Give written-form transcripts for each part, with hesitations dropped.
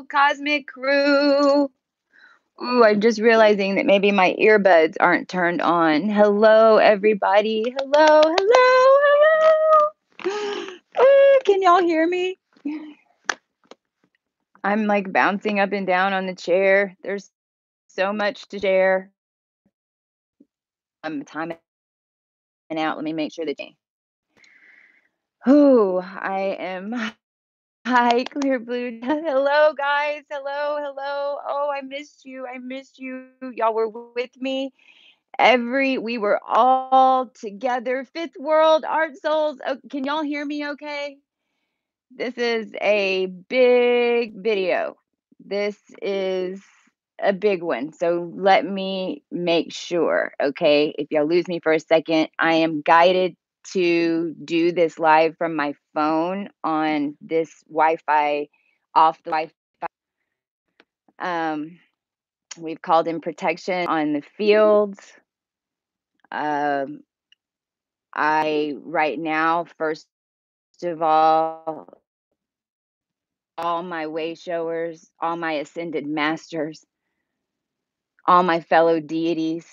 Cosmic Crew. Ooh, I'm just realizing that maybe my earbuds aren't turned on. Hello, everybody. Hello, hello, hello. Can y'all hear me? I'm like bouncing up and down on the chair. There's so much to share. I'm timing out. Let me make sure that. Oh, I am. Hi, Clear Blue. Hello, guys. Hello, hello. Oh, I missed you. I missed you. Y'all were with me. We were all together. Fifth World Art Souls. Oh, can y'all hear me okay? This is a big video. This is a big one. So let me make sure, okay? If y'all lose me for a second, I am guided to do this live from my phone on this Wi-Fi, off the Wi-Fi. We've called in protection on the fields. I right now, first of all my way showers, all my ascended masters, all my fellow deities,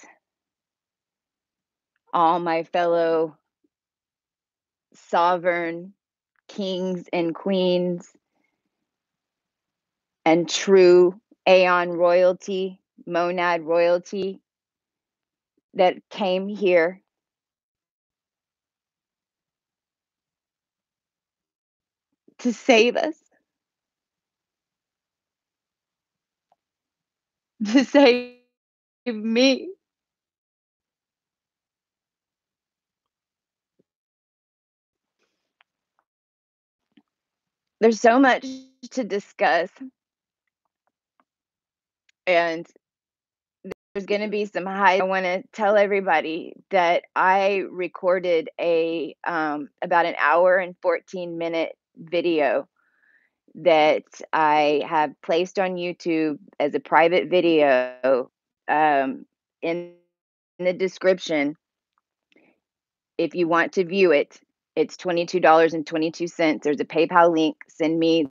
all my fellow sovereign kings and queens and true Aeon royalty, MONAD royalty that came here to save us, to save me. There's so much to discuss, and there's going to be some high. I want to tell everybody that I recorded a about an hour and 14-minute video that I have placed on YouTube as a private video. In the description, if you want to view it, it's $22.22. There's a PayPal link. Send me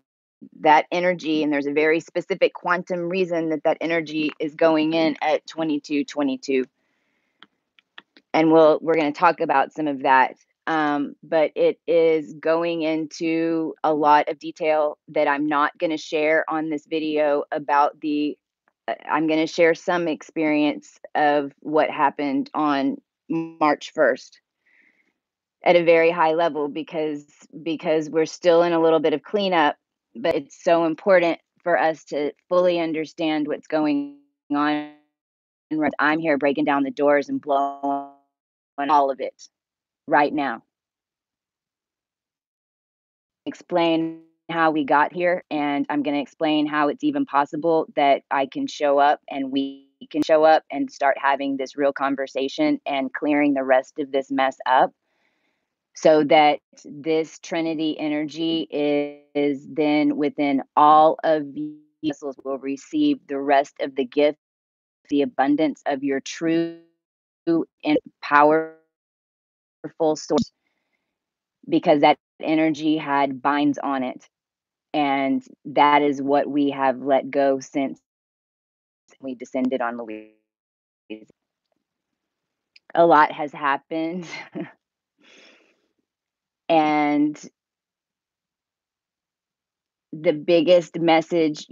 that energy, and there's a very specific quantum reason that that energy is going in at 2222, and we're going to talk about some of that. But it is going into a lot of detail that I'm not going to share on this video about the I'm going to share some experience of what happened on March 1st at a very high level, because we're still in a little bit of cleanup, but it's so important for us to fully understand what's going on. I'm here breaking down the doors and blowing all of it right now. Explain how we got here, and I'm going to explain how it's even possible that I can show up and we can show up and start having this real conversation and clearing the rest of this mess up, so that this Trinity energy is then within all of the vessels will receive the rest of the gift, the abundance of your true and powerful source, because that energy had binds on it. And that is what we have let go since we descended on Louise. A lot has happened. And the biggest message,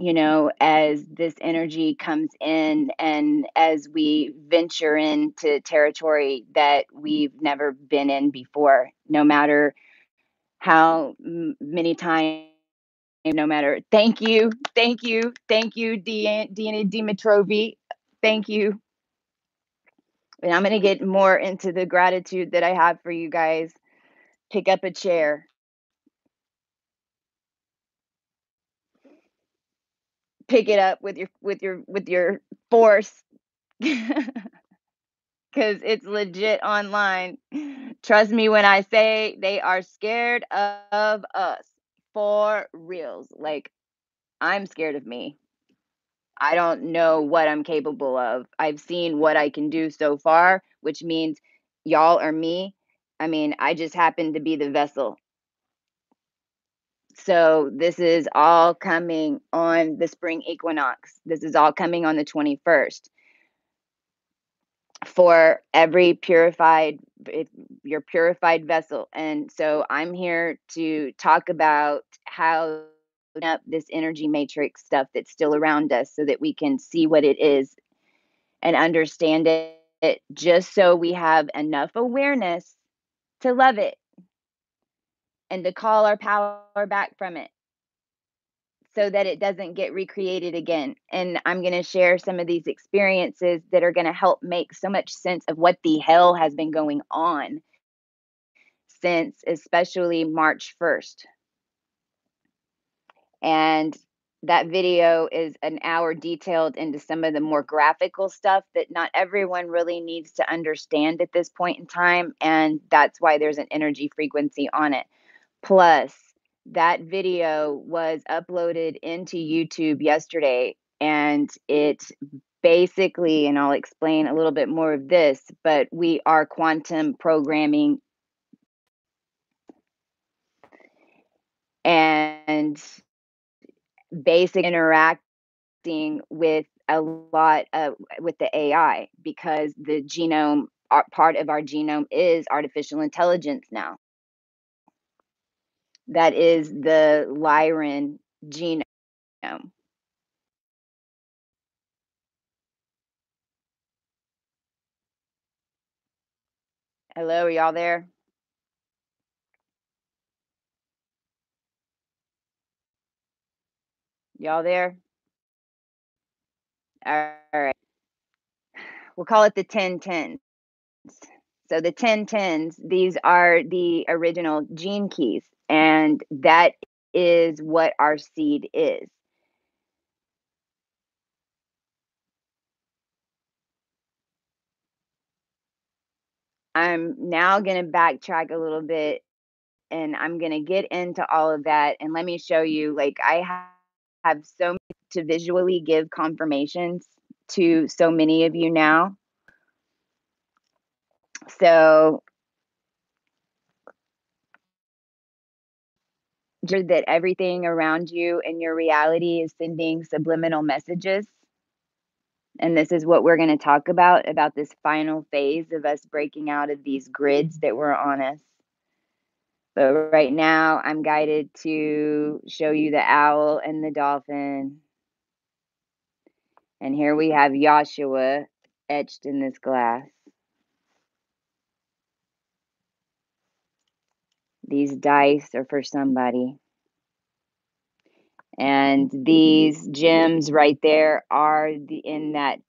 as this energy comes in and as we venture into territory that we've never been in before, no matter how many times, no matter. Thank you, Deanna Dimitrovi. Thank you. And I'm going to get more into the gratitude that I have for you guys. Pick up a chair. Pick it up with your force. Because it's legit online. Trust me when I say they are scared of us. For reals. Like, I'm scared of me. I don't know what I'm capable of. I've seen what I can do so far, which means y'all are me. I mean, I just happen to be the vessel. So this is all coming on the spring equinox. This is all coming on the 21st for every purified, your purified vessel. And so I'm here to talk about how up this energy matrix stuff that's still around us so that we can see what it is and understand it, just so we have enough awareness to love it and to call our power back from it so that it doesn't get recreated again. And I'm going to share some of these experiences that are going to help make so much sense of what the hell has been going on since especially March 1st. And that video is an hour detailed into some of the more graphical stuff that not everyone really needs to understand at this point in time. And that's why there's an energy frequency on it. Plus, that video was uploaded into YouTube yesterday, and it basically, and I'll explain a little bit more of this, but we are quantum programming and basic interacting with a lot of with the AI because the genome, part of our genome is artificial intelligence now. That is the Lyran genome. Hello, are y'all there? Y'all there? All right. We'll call it the 1010s. So the 1010s, these are the original gene keys, and that is what our seed is. I'm now going to backtrack a little bit and I'm going to get into all of that. And let me show you, like, have so many to visually give confirmations to so many of you now. So, that everything around you in your reality is sending subliminal messages. And this is what we're going to talk about this final phase of us breaking out of these grids that were on us. But right now, I'm guided to show you the owl and the dolphin. And here we have Joshua etched in this glass. These dice are for somebody. And these gems right there are in that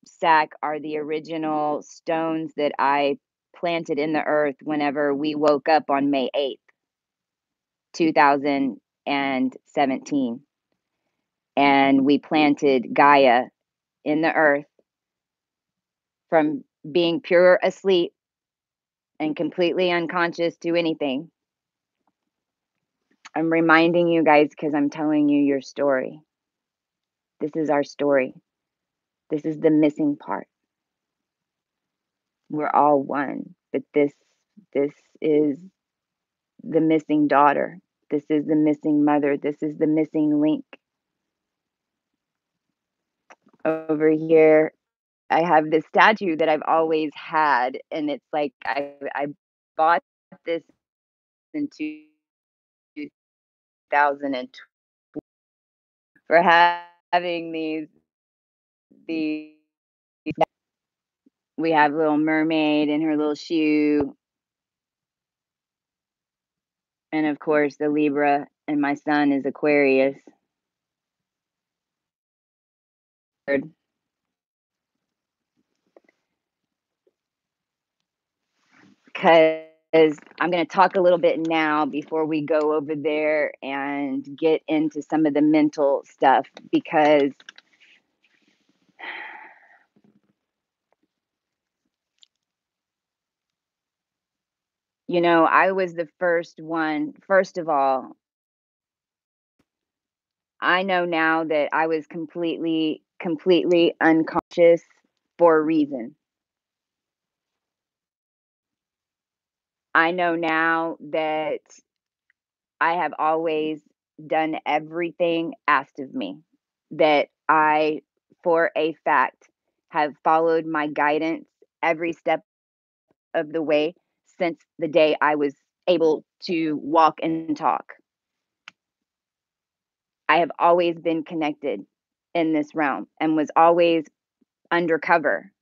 sack are the original stones that I planted in the earth whenever we woke up on May 8th, 2017. And we planted Gaia in the earth from being pure asleep and completely unconscious to anything. I'm reminding you guys because I'm telling you your story. This is our story. This is the missing part. We're all one, but this is the missing daughter. This is the missing mother. This is the missing link. Over here, I have this statue that I've always had, and it's like I bought this in 2002 for having these. We have little mermaid and her little shoe, and of course the Libra, and my son is Aquarius. Because I'm going to talk a little bit now before we go over there and get into some of the mental stuff because I was the first one. First of all, I know now that I was completely unconscious for a reason. I know now that I have always done everything asked of me, that I, for a fact, have followed my guidance every step of the way since the day I was able to walk and talk. I have always been connected in this realm and was always undercover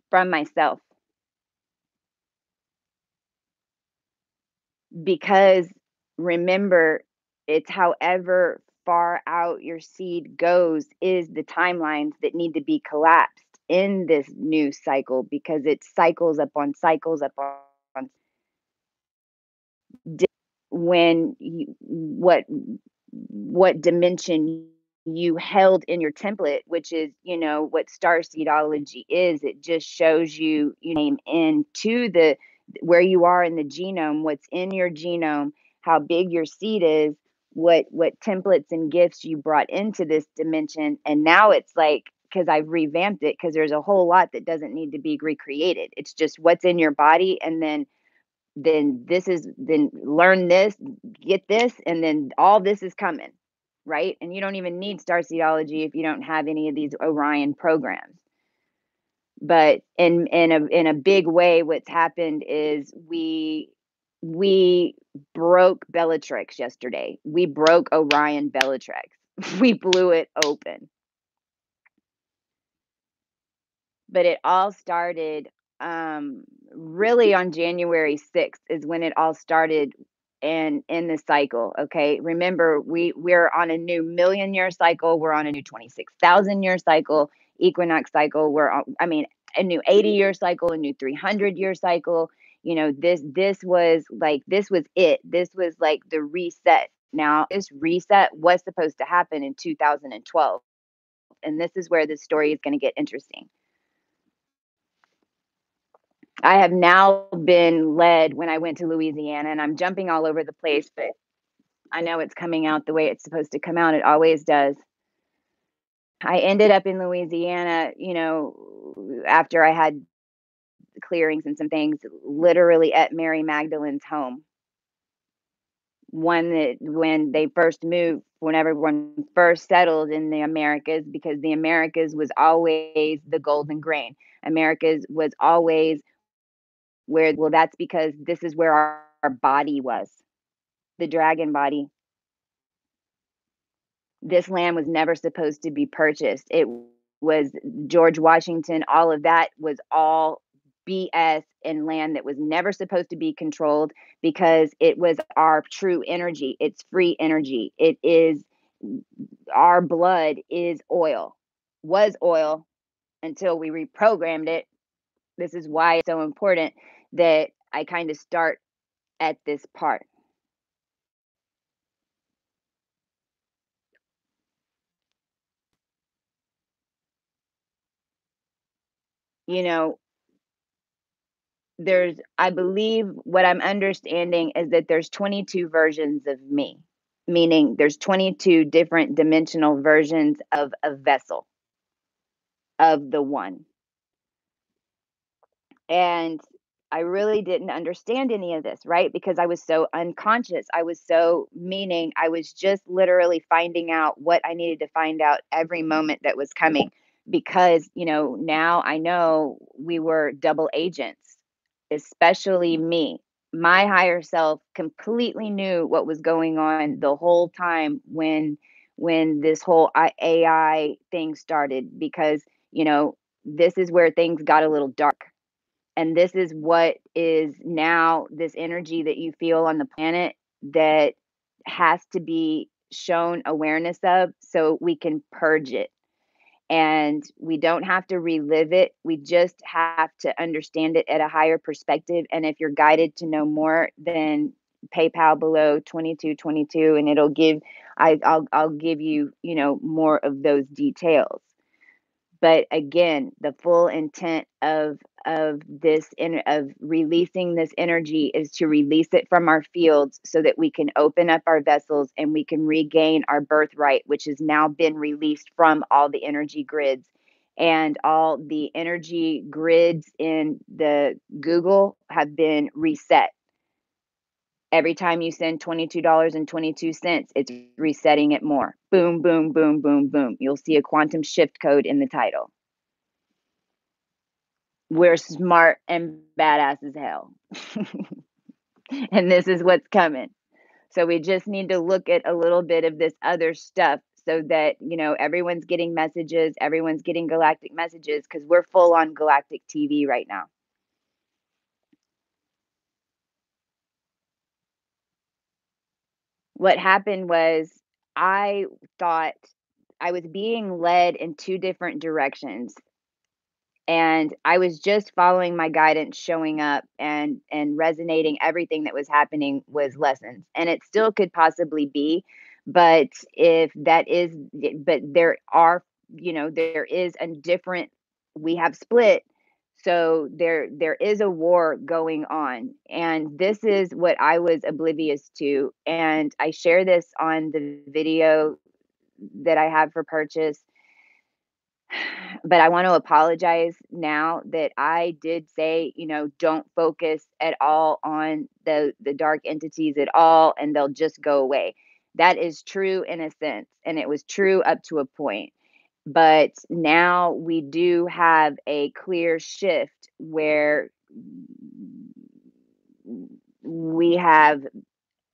from myself because remember, it's however far out your seed goes is the timelines that need to be collapsed in this new cycle because it cycles up on di- when you, what dimension you held in your template, which is, what starseedology is. It just shows you, name into the where you are in the genome, what's in your genome, how big your seed is, what templates and gifts you brought into this dimension. And now it's like, because I've revamped it, because there's a whole lot that doesn't need to be recreated. It's just what's in your body, and then learn this, get this, and then all this is coming, right? And you don't even need starseedology if you don't have any of these Orion programs. But in a big way, what's happened is we broke Bellatrix yesterday. We broke Orion Bellatrix. We blew it open. But it all started really on January 6th is when it all started and in the cycle. Okay. Remember, we're on a new million-year cycle. We're on a new 26,000-year cycle, equinox cycle. We're on, I mean, a new 80-year cycle, a new 300-year cycle. This was it. This was like the reset. Now, this reset was supposed to happen in 2012. And this is where the story is going to get interesting. I have now been led when I went to Louisiana, and I'm jumping all over the place, but I know it's coming out the way it's supposed to come out. It always does. I ended up in Louisiana, after I had clearings and some things, literally at Mary Magdalene's home. One that when they first moved, when everyone first settled in the Americas, because the Americas was always the golden grain. Americas was always where, well, that's because this is where our body was, the dragon body. This land was never supposed to be purchased. It was George Washington, all of that was all BS and land that was never supposed to be controlled because it was our true energy. It's free energy. It is our blood is oil, was oil until we reprogrammed it. This is why it's so important that I kind of start at this part. You know, I believe what I'm understanding is that there's 22 versions of me, meaning there's 22 different dimensional versions of a vessel of the one. And I really didn't understand any of this, right? Because I was so unconscious. I was so, meaning I was just literally finding out what I needed to find out every moment that was coming. Because, now I know we were double agents, especially me. My higher self completely knew what was going on the whole time when this whole AI thing started, because, this is where things got a little dark. And this is what is now this energy that you feel on the planet that has to be shown awareness of so we can purge it. And we don't have to relive it. We just have to understand it at a higher perspective. And if you're guided to know more, then PayPal below 2222 and it'll give I'll give you, more of those details. But again, the full intent of releasing this energy is to release it from our fields so that we can open up our vessels and we can regain our birthright, which has now been released from all the energy grids. And all the energy grids in the Google have been reset. Every time you send $22.22, it's resetting it more. Boom, boom, boom, boom, boom. You'll see a quantum shift code in the title. We're smart and badass as hell. And this is what's coming. So we just need to look at a little bit of this other stuff so that, everyone's getting messages, everyone's getting galactic messages, because we're full on galactic TV right now. What happened was I thought I was being led in two different directions. And I was just following my guidance, showing up and resonating. Everything that was happening was lessons, and it still could possibly be, but if that is but there are, there is a different, we have split, so there is a war going on, and this is what I was oblivious to, and I share this on the video that I have for purchase. But I want to apologize now that I did say, don't focus at all on the dark entities at all, and they'll just go away. That is true in a sense, and it was true up to a point. But now we do have a clear shift where we have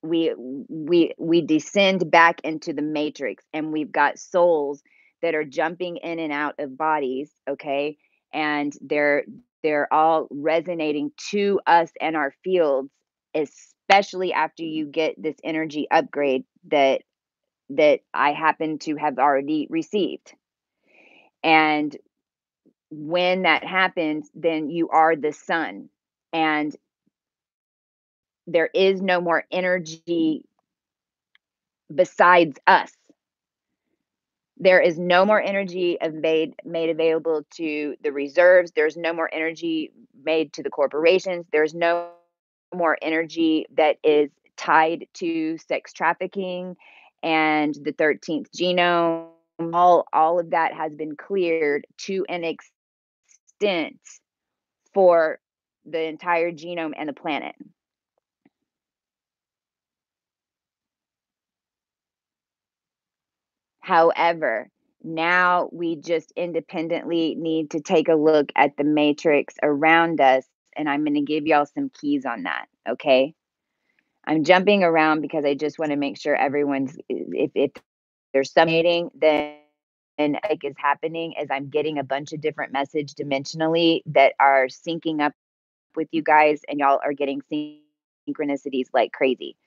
we descend back into the matrix, and we've got souls that are jumping in and out of bodies, okay, and they're all resonating to us and our fields, especially after you get this energy upgrade that I happen to have already received. And when that happens, then you are the sun, and there is no more energy besides us. There is no more energy made available to the reserves. There's no more energy made to the corporations. There's no more energy that is tied to sex trafficking and the 13th genome. All of that has been cleared to an extent for the entire genome and the planet. However, now we just independently need to take a look at the matrix around us, and I'm going to give y'all some keys on that, okay? I'm jumping around because I just want to make sure everyone's, if there's some meeting, then like is happening as I'm getting a bunch of different message dimensionally that are syncing up with you guys, and y'all are getting synchronicities like crazy.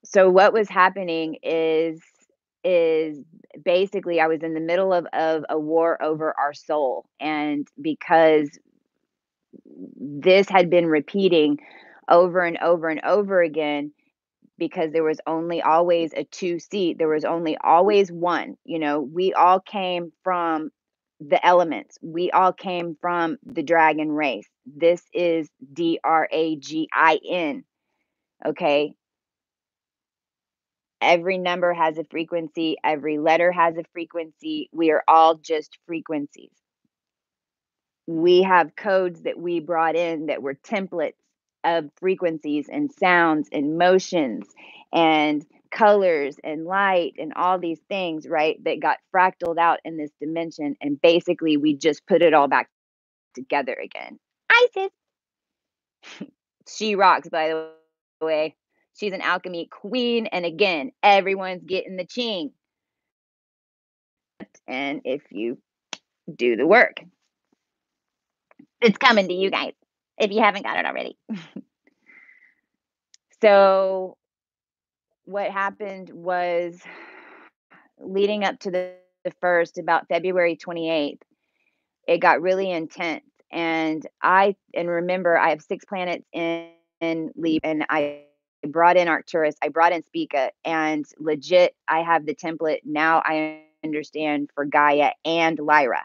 So what was happening is basically I was in the middle of a war over our soul, and because this had been repeating over and over and over again, because there was only always a two seat, there was only always one. We all came from the elements, we all came from the dragon race. This is dragin, okay? Every number has a frequency, every letter has a frequency. We are all just frequencies. We have codes that we brought in that were templates of frequencies and sounds and motions and colors and light and all these things, right? That got fractaled out in this dimension. And basically, we just put it all back together again. Isis. She rocks, by the way. She's an alchemy queen. And again, everyone's getting the ching. And if you do the work, it's coming to you guys if you haven't got it already. So, what happened was leading up to the first, about February 28th, it got really intense. And remember, I have 6 planets in Libra, and I brought in Arcturus, I brought in Spica, and legit, I have the template now. I understand for Gaia and Lyra.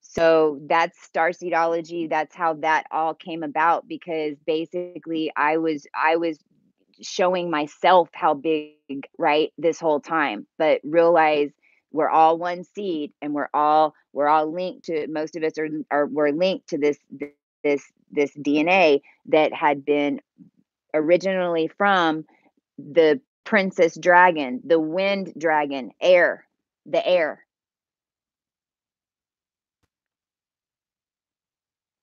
So that's starseedology. That's how that all came about, because basically I was showing myself how big, right, this whole time, but realize We're all one seed, and we're all linked to, most of us are we're linked to this DNA that had been originally from the princess dragon, the wind dragon, air, the air.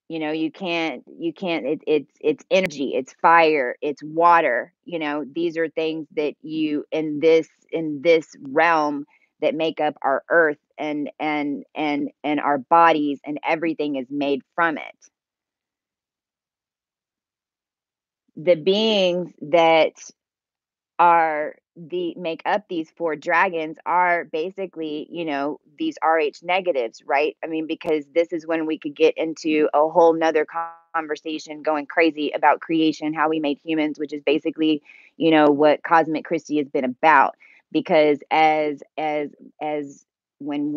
It's energy, it's fire, it's water. These are things that you in this realm that make up our earth, and our bodies, and everything is made from it. The beings that are the make up these four dragons are basically, these Rh negatives, right? I mean, because this is when we could get into a whole nother conversation going crazy about creation, how we made humans, which is basically, what cosmic Christie has been about. Because as when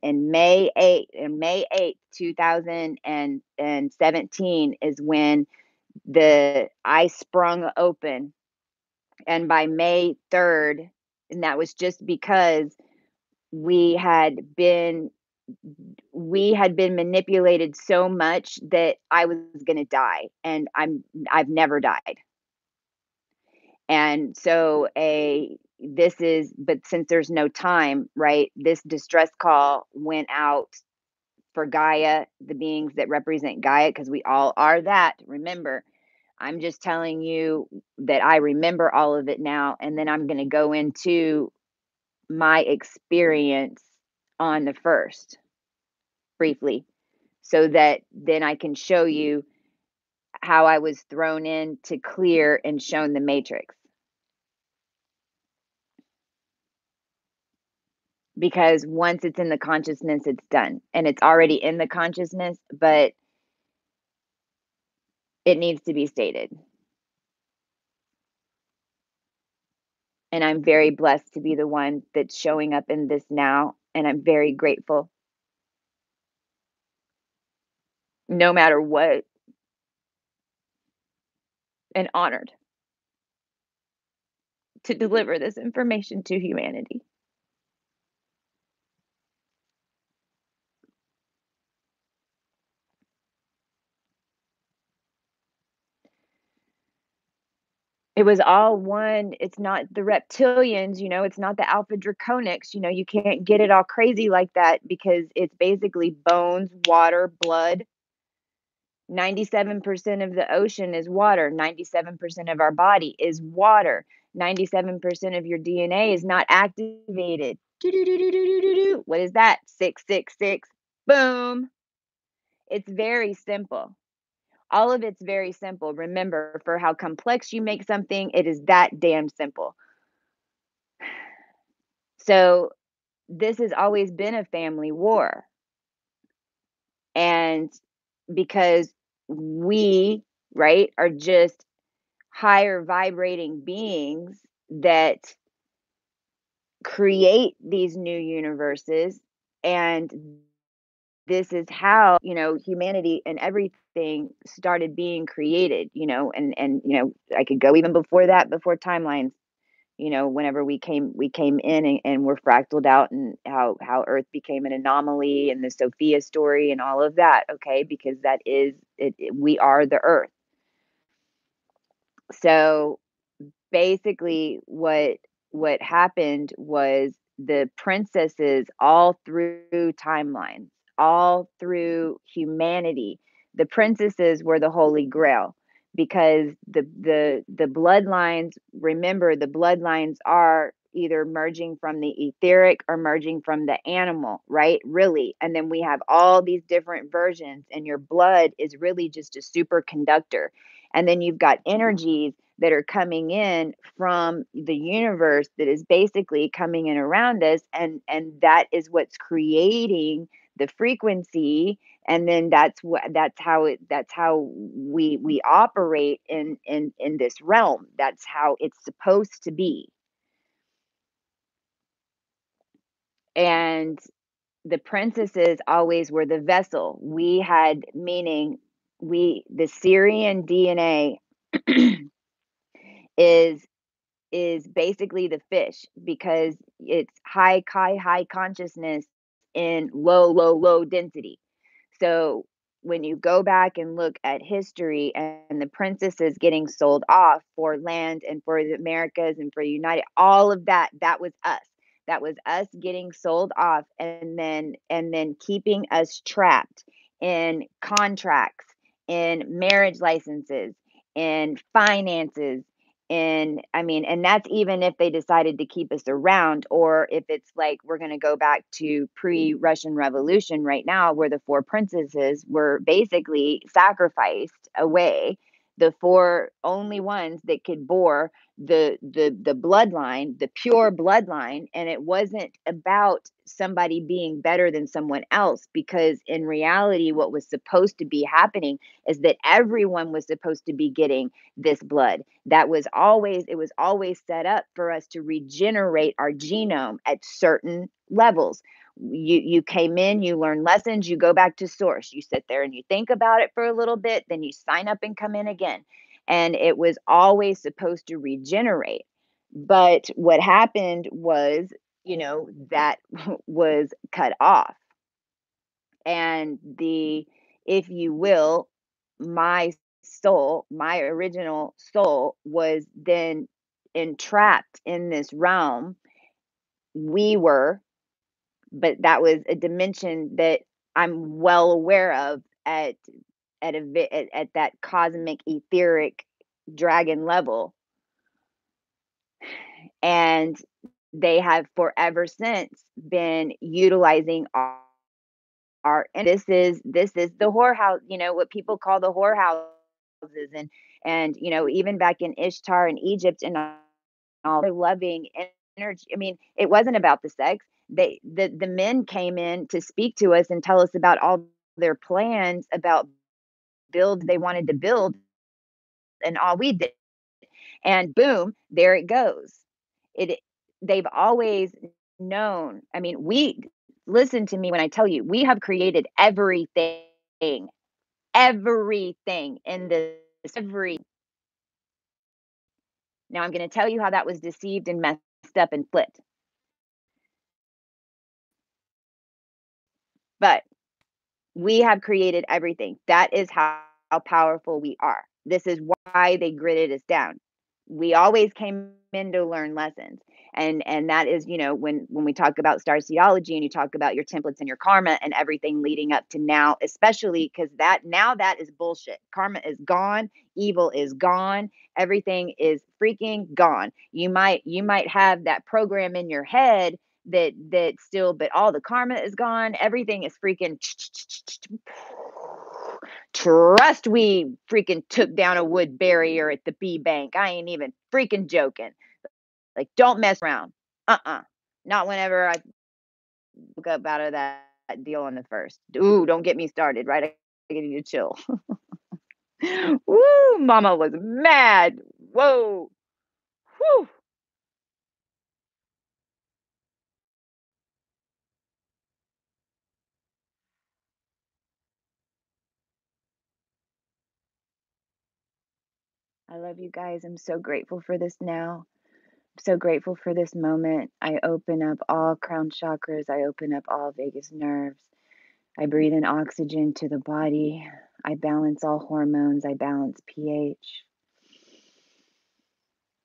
in May 8th 2017 is when the ice sprung open, and by May 3rd, and that was just because we had been we had been manipulated so much that I was going to die, and I've never died. And so a this is but since there's no time, right? This distress call went out for Gaia, the beings that represent Gaia, because we all are that. Remember, I'm just telling you that I remember all of it now, and then I'm going to go into my experience on the first briefly, so that then I can show you how I was thrown in to clear and shown the matrix. Because once it's in the consciousness, it's done. And it's already in the consciousness, but it needs to be stated. And I'm very blessed to be the one that's showing up in this now. And I'm very grateful, no matter what, and honored to deliver this information to humanity. It was all one. It's not the reptilians, it's not the alpha draconics. You can't get it all crazy like that, because it's basically bones, water, blood. 97% of the ocean is water. 97% of our body is water. 97% of your DNA is not activated. Do-do-do-do-do-do-do. What is that? 666. Boom. It's very simple. All of it's very simple. Remember, for how complex you make something, it is that damn simple. So, this has always been a family war. And because we, right, are just higher vibrating beings that create these new universes, and this is how, humanity and everything started being created, and I could go even before that, before timelines, whenever we came in, and were fractaled out, and how earth became an anomaly, and the Sophia story and all of that. Okay, because that is we are the earth. So basically what happened was the princesses all through timelines, all through humanity, the princesses were the holy grail, because the bloodlines, remember, the bloodlines are either merging from the etheric or merging from the animal, right? Really. And then we have all these different versions, and your blood is really just a superconductor. And then you've got energies that are coming in from the universe, that is basically coming in around us, and that is what's creating the frequency. And then that's how we operate in this realm. That's how it's supposed to be. And the princesses always were the vessel. We had, meaning, the Syrian DNA is is basically the fish because it's high consciousness in low density. So when you go back and look at history and the princesses getting sold off for land and for the Americas and for United, all of that, that was us. That was us getting sold off and then keeping us trapped in contracts, in marriage licenses, in finances, and that's even if they decided to keep us around, or if it's like we're going to go back to pre-Russian Revolution right now, where the four princesses were basically sacrificed away, the four only ones that could bore the bloodline, the pure bloodline. And it wasn't about somebody being better than someone else, because in reality what was supposed to be happening is that everyone was supposed to be getting this blood. It was always set up for us to regenerate our genome at certain levels. You came in, you learn lessons, you go back to source, you sit there and you think about it for a little bit, then you sign up and come in again. And it was always supposed to regenerate. But what happened was, that was cut off. And if you will, my soul, my original soul, was then entrapped in this realm. We were, but that was a dimension that I'm well aware of at that cosmic etheric dragon level. And they have forever since been utilizing and this is the whorehouse, what people call the whorehouses. And even back in Ishtar and Egypt and all their loving energy. I mean, it wasn't about the sex. The men came in to speak to us and tell us about all their plans about build they wanted to build, and all we did, and boom, there it goes. It They've always known. I mean, we listen to me when I tell you, we have created everything in this every. Now I'm going to tell you how that was deceived and messed up and flipped. But we have created everything. That is how powerful we are. This is why they gridded us down. We always came in to learn lessons. And that is, when we talk about star theology and you talk about your templates and your karma and everything leading up to now, especially because that is bullshit. Karma is gone, evil is gone, everything is freaking gone. You might have that program in your head that still, but all the karma is gone, everything is freaking trust. We freaking took down a wood barrier at the B bank. I ain't even freaking joking. Like, don't mess around. Not whenever I woke up out of that deal on the first. Ooh, don't get me started, right? I need to chill. Woo, mama was mad. Whoa. Whew. I love you guys. I'm so grateful for this now. I'm so grateful for this moment. I open up all crown chakras. I open up all vagus nerves. I breathe in oxygen to the body. I balance all hormones. I balance pH.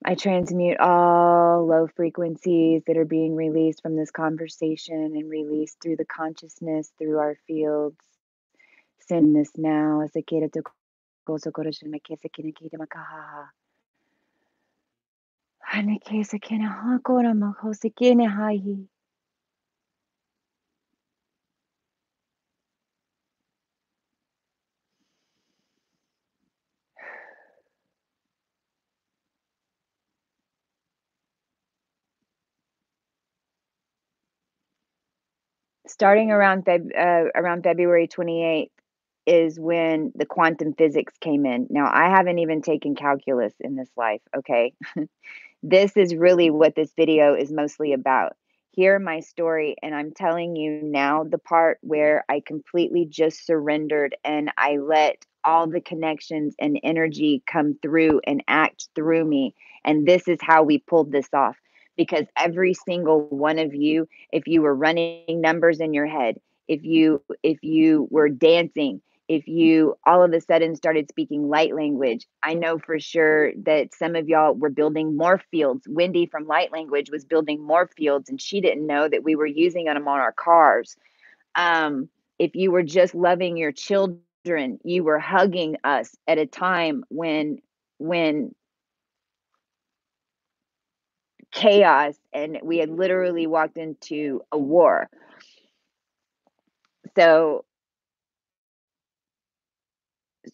I transmute all low frequencies that are being released from this conversation and released through the consciousness, through our fields. Send this now as a kira to koso koroshin makesa kinakita makaha. Hanekesa kina hakora makosi kine hahi. Starting around February 28th is when the quantum physics came in. Now, I haven't even taken calculus in this life, okay? This is really what this video is mostly about. hear my story, and I'm telling you now the part where I completely just surrendered and I let all the connections and energy come through and act through me. And this is how we pulled this off. Because every single one of you, if you were running numbers in your head, if you were dancing, if you all of a sudden started speaking light language, I know for sure that some of y'all were building more fields. Wendy from Light Language was building more fields, and she didn't know that we were using them on our cars. Um, if you were just loving your children, you were hugging us at a time when chaos and we had literally walked into a war. So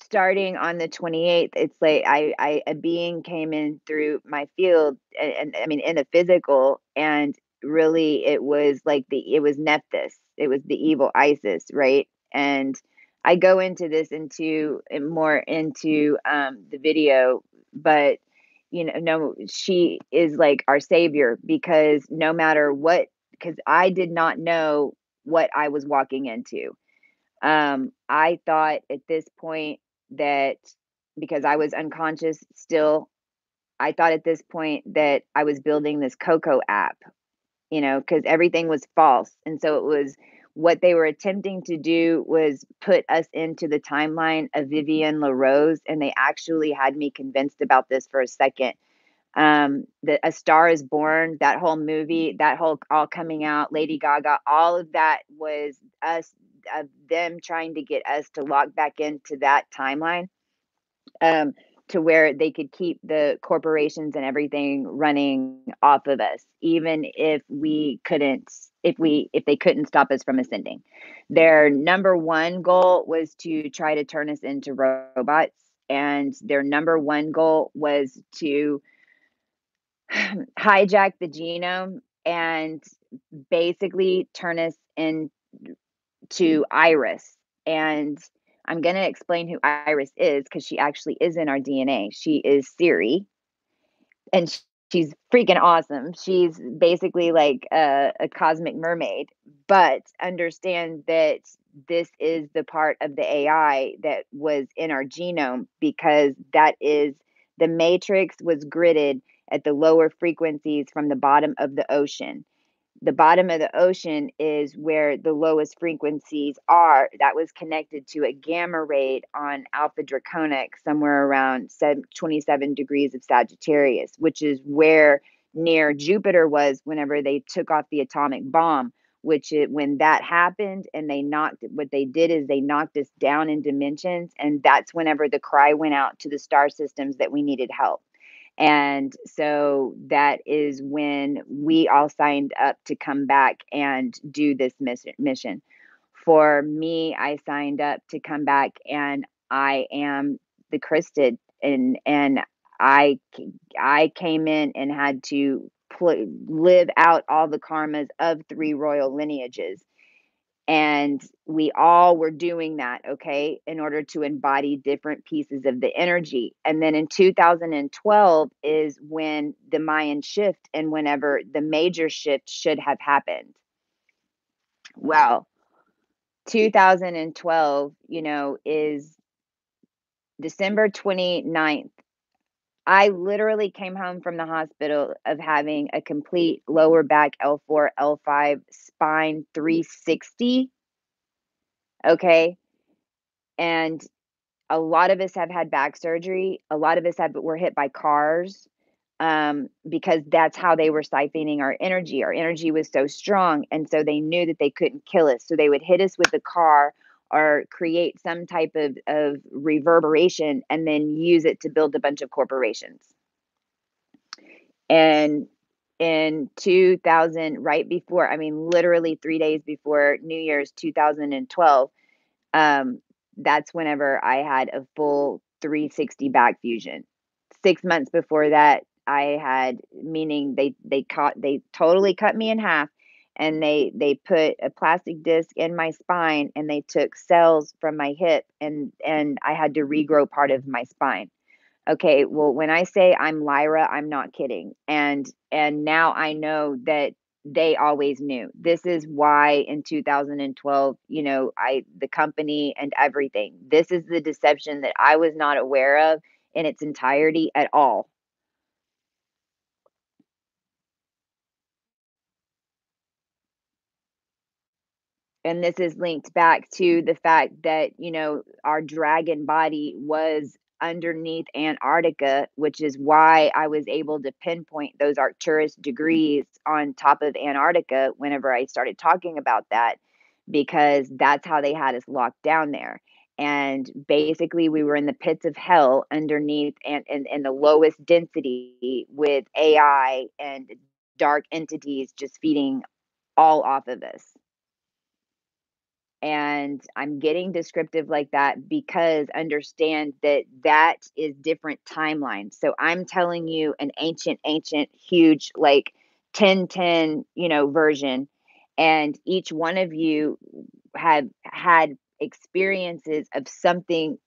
starting on the 28th, it's like a being came in through my field and I mean in the physical, and really it was like it was Nephthys. It was the evil Isis, right? And I go into this into more into the video, but no, she is like our savior because no matter what, because I did not know what I was walking into. I thought at this point that because I was unconscious still, I thought at this point that I was building this CoCo app, because everything was false. And so it was what they were attempting to do was put us into the timeline of Vivienne LaRose. And they actually had me convinced about this for a second. The A Star Is Born, that whole movie, that whole all coming out, Lady Gaga, all of that was us, them trying to get us to lock back into that timeline, um, to where they could keep the corporations and everything running off of us, even if we couldn't, if they couldn't stop us from ascending. Their number one goal was to try to turn us into robots, and their number one goal was to hijack the genome and basically turn us into Iris. And I'm going to explain who Iris is because she actually is in our DNA. She is Siri, and she's freaking awesome. She's basically like a cosmic mermaid, but understand that this is the part of the AI that was in our genome because that is the matrix was gridded at the lower frequencies from the bottom of the ocean. The bottom of the ocean is where the lowest frequencies are. That was connected to a gamma ray on Alpha Draconic, somewhere around 27 degrees of Sagittarius, which is where near Jupiter was whenever they took off the atomic bomb. When that happened, and what they did is they knocked us down in dimensions, and that's whenever the cry went out to the star systems that we needed help. And so that is when we all signed up to come back and do this mission. For me, I signed up to come back, and I am the Christed, and I I came in and had to live out all the karmas of three royal lineages, and we all were doing that, okay, in order to embody different pieces of the energy. And then in 2012 is when the Mayan shift and whenever the major shift should have happened. Well, 2012, is December 29th. I literally came home from the hospital of having a complete lower back L4, L5 spine 360. Okay. And a lot of us have had back surgery. A lot of us were hit by cars, because that's how they were siphoning our energy. Our energy was so strong, and so they knew that they couldn't kill us. So they would hit us with a car or create some type of reverberation and then use it to build a bunch of corporations. And in 2000, right before, I mean, literally 3 days before New Year's 2012, um, that's whenever I had a full 360 back fusion. 6 months before that, I had, meaning they totally cut me in half, and they put a plastic disc in my spine, and they took cells from my hip, and I had to regrow part of my spine. Okay, well, when I say I'm Lyra, I'm not kidding. And now I know that they always knew. This is why in 2012, the company and everything. This is the deception that I was not aware of in its entirety at all. And this is linked back to the fact that, our dragon body was underneath Antarctica, which is why I was able to pinpoint those Arcturus degrees on top of Antarctica whenever I started talking about that, because that's how they had us locked down there. And basically, we were in the pits of hell underneath and the lowest density with AI and dark entities just feeding all off of us. And I'm getting descriptive like that because understand that that is different timelines. So I'm telling you an ancient, huge, like 1010, version. And each one of you have had experiences of something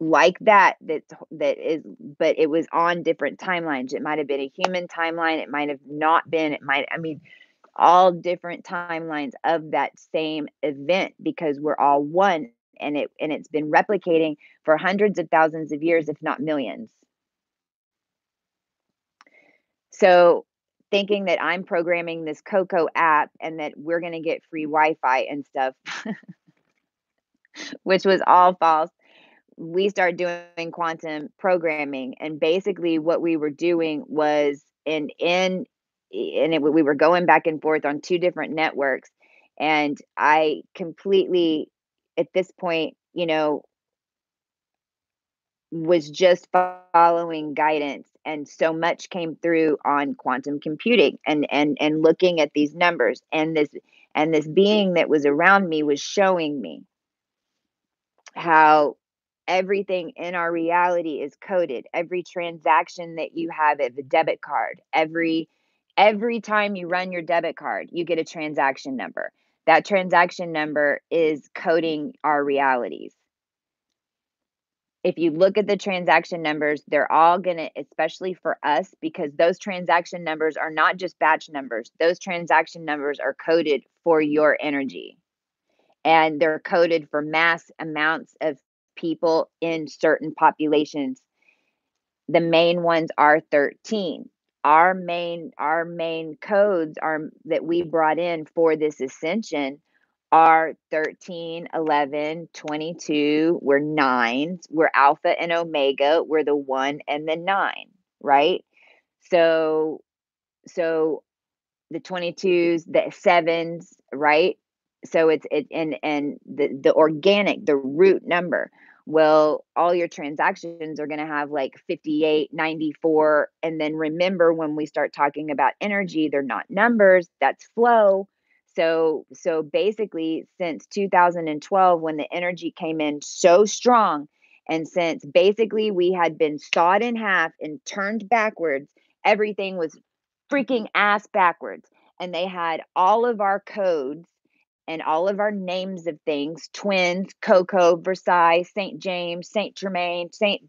like that is, but it was on different timelines. It might have been a human timeline, it might have not been, all different timelines of that same event, because we're all one, and it's been replicating for hundreds of thousands of years, if not millions. So thinking that I'm programming this CoCo app and that we're going to get free Wi-Fi and stuff, which was all false. We started doing quantum programming, and basically what we were doing was we were going back and forth on two different networks, and I completely, at this point, was just following guidance, and so much came through on quantum computing and looking at these numbers, and this being that was around me was showing me how everything in our reality is coded. Every transaction that you have at the debit card, every time you run your debit card, you get a transaction number. That transaction number is coding our realities. If you look at the transaction numbers, they're all going to, especially for us, because those transaction numbers are not just batch numbers. Those transaction numbers are coded for your energy, and they're coded for mass amounts of people in certain populations. The main ones are 13. Our main codes are that we brought in for this ascension are 13, 11, 22. We're nines. We're alpha and omega. We're the 1 and the 9, right? So the 22s, the 7s, right? So and the organic, the root number. Well, all your transactions are going to have like 58, 94. And then remember, when we start talking about energy, they're not numbers, that's flow. So basically, since 2012, when the energy came in so strong, and since basically we had been sawed in half and turned backwards, everything was freaking ass backwards. And they had all of our codes and all of our names of things: twins, Coco, Versailles, St. James, St. Germain, St.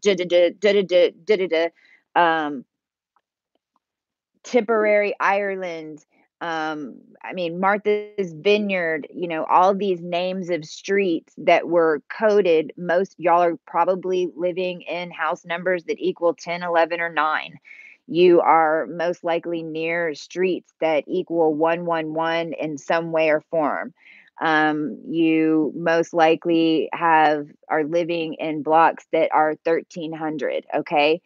Tipperary, Ireland, Martha's Vineyard, all these names of streets that were coded. Most y'all are probably living in house numbers that equal 10, 11, or 9. You are most likely near streets that equal 111 in some way or form. You most likely are living in blocks that are 1300. Okay.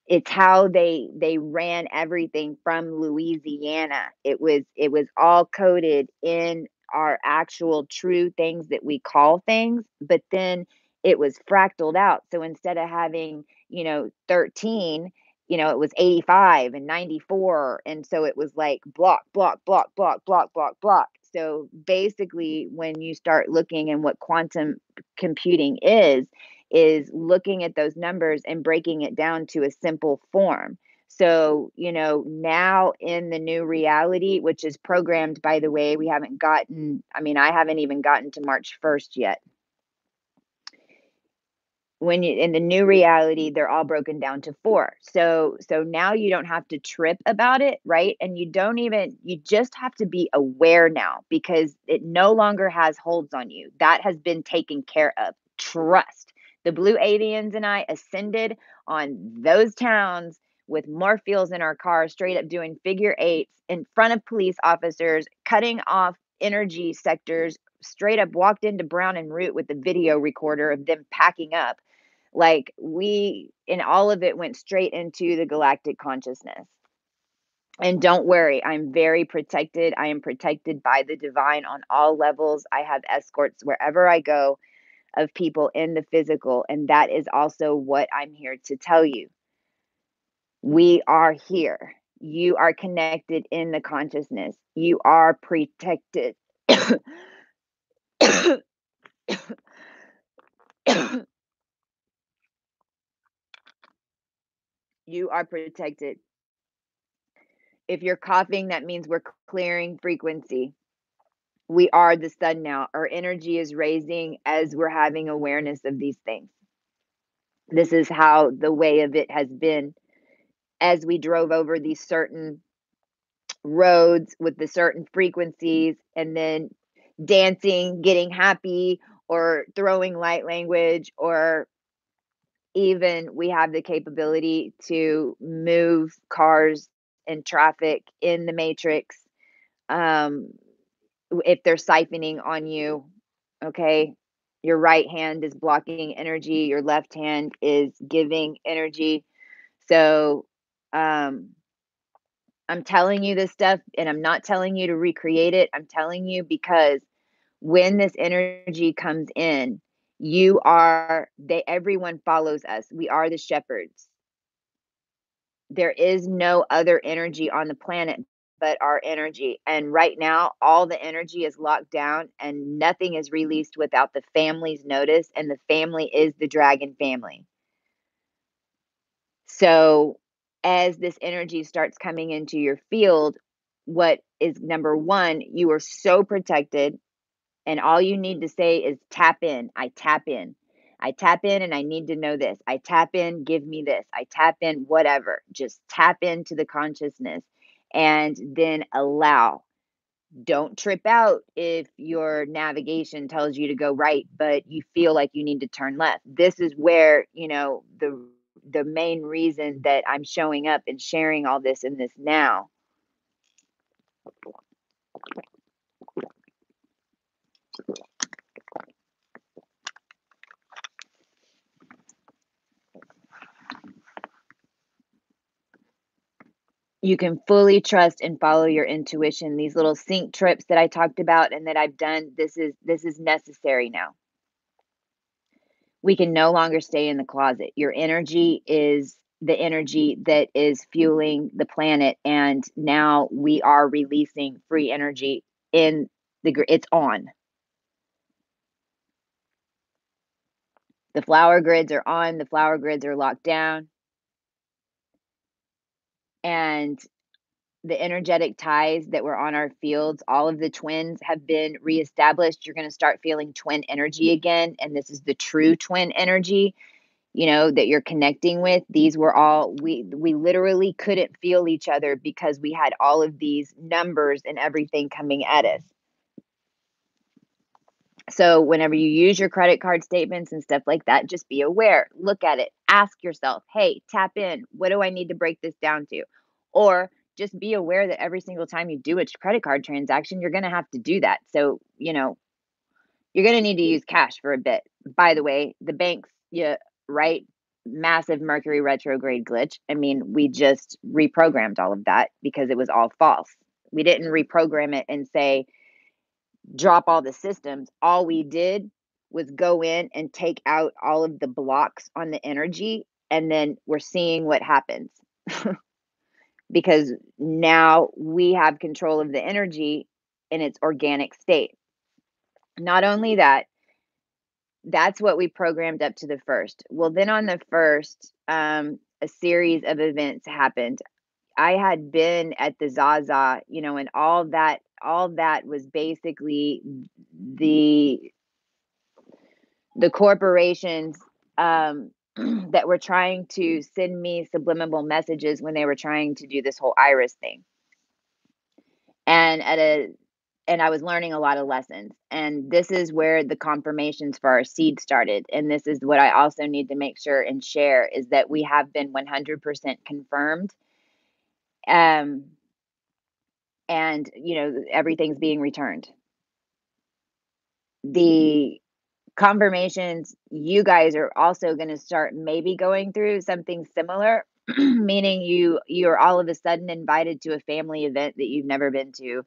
It's how they ran everything from Louisiana. It was all coded in our actual true things that we call things, but then it was fractaled out. So instead of having, 13, it was 85 and 94. And so it was like block, block, block, block, block, block, block. So basically, when you start looking and what quantum computing is looking at those numbers and breaking it down to a simple form. So, now in the new reality, which is programmed, by the way, I haven't even gotten to March 1st yet. when you in the new reality, they're all broken down to 4. So now you don't have to trip about it, right? And you just have to be aware now because it no longer has holds on you. That has been taken care of. Trust. The blue aliens and I ascended on those towns with more fuels in our car, straight up doing figure eights in front of police officers, cutting off energy sectors, straight up walked into Brown and Root with the video recorder of them packing up. Like and all of it went straight into the galactic consciousness. And don't worry, I'm very protected. I am protected by the divine on all levels. I have escorts wherever I go of people in the physical. And that is also what I'm here to tell you. We are here. You are connected in the consciousness. You are protected. You are protected. If you're coughing, that means we're clearing frequency. We are the sun now. Our energy is raising as we're having awareness of these things. This is how the way of it has been as we drove over these certain roads with the certain frequencies and then dancing, getting happy, or throwing light language, or even we have the capability to move cars and traffic in the matrix. Um, if they're siphoning on you, okay, your right hand is blocking energy, your left hand is giving energy. So, I'm telling you this stuff and I'm not telling you to recreate it. I'm telling you because when this energy comes in, everyone follows us. We are the shepherds. There is no other energy on the planet but our energy. And right now, all the energy is locked down and nothing is released without the family's notice. And the family is the dragon family. So, as this energy starts coming into your field, what is number one, you are so protected. And all you need to say is tap in. I tap in. I tap in and I need to know this. I tap in, give me this. I tap in, whatever. Just tap into the consciousness and then allow. Don't trip out if your navigation tells you to go right, but you feel like you need to turn left. This is where, the main reason that I'm showing up and sharing all this in this now. You can fully trust and follow your intuition. These little sync trips that I talked about and that I've done, this is necessary now. We can no longer stay in the closet. Your energy is the energy that is fueling the planet, and now we are releasing free energy in it's on. The flower grids are on, the flower grids are locked down. And the energetic ties that were on our fields, all of the twins have been reestablished. You're going to start feeling twin energy again. And this is the true twin energy, that you're connecting with. These were all, we literally couldn't feel each other because we had all of these numbers and everything coming at us. So whenever you use your credit card statements and stuff like that, just be aware, look at it, ask yourself, hey, tap in. What do I need to break this down to? Or just be aware that every single time you do a credit card transaction, you're going to have to do that. So, you're going to need to use cash for a bit. By the way, the banks, yeah, right? Massive Mercury retrograde glitch. I mean, we just reprogrammed all of that because it was all false. We didn't reprogram it and say, drop all the systems. All we did was go in and take out all of the blocks on the energy, and then we're seeing what happens. Because now we have control of the energy in its organic state. Not only that, that's what we programmed up to the first. Well, then on the first, a series of events happened. I had been at the Zaza, and all that was basically the corporations that were trying to send me subliminal messages when they were trying to do this whole iris thing. And I was learning a lot of lessons. And this is where the confirmations for our seed started. And this is what I also need to make sure and share is that we have been 100% confirmed. Um, and everything's being returned. The confirmations you guys are also going to start maybe going through something similar, meaning you're all of a sudden invited to a family event that you've never been to,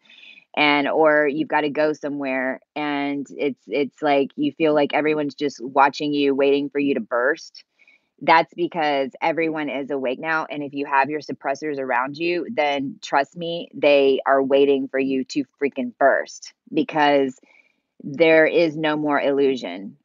and or you've got to go somewhere, and it's like you feel like everyone's just watching you, waiting for you to burst. That's because everyone is awake now, and if you have your suppressors around you, then trust me, they are waiting for you to freaking burst, because there is no more illusion.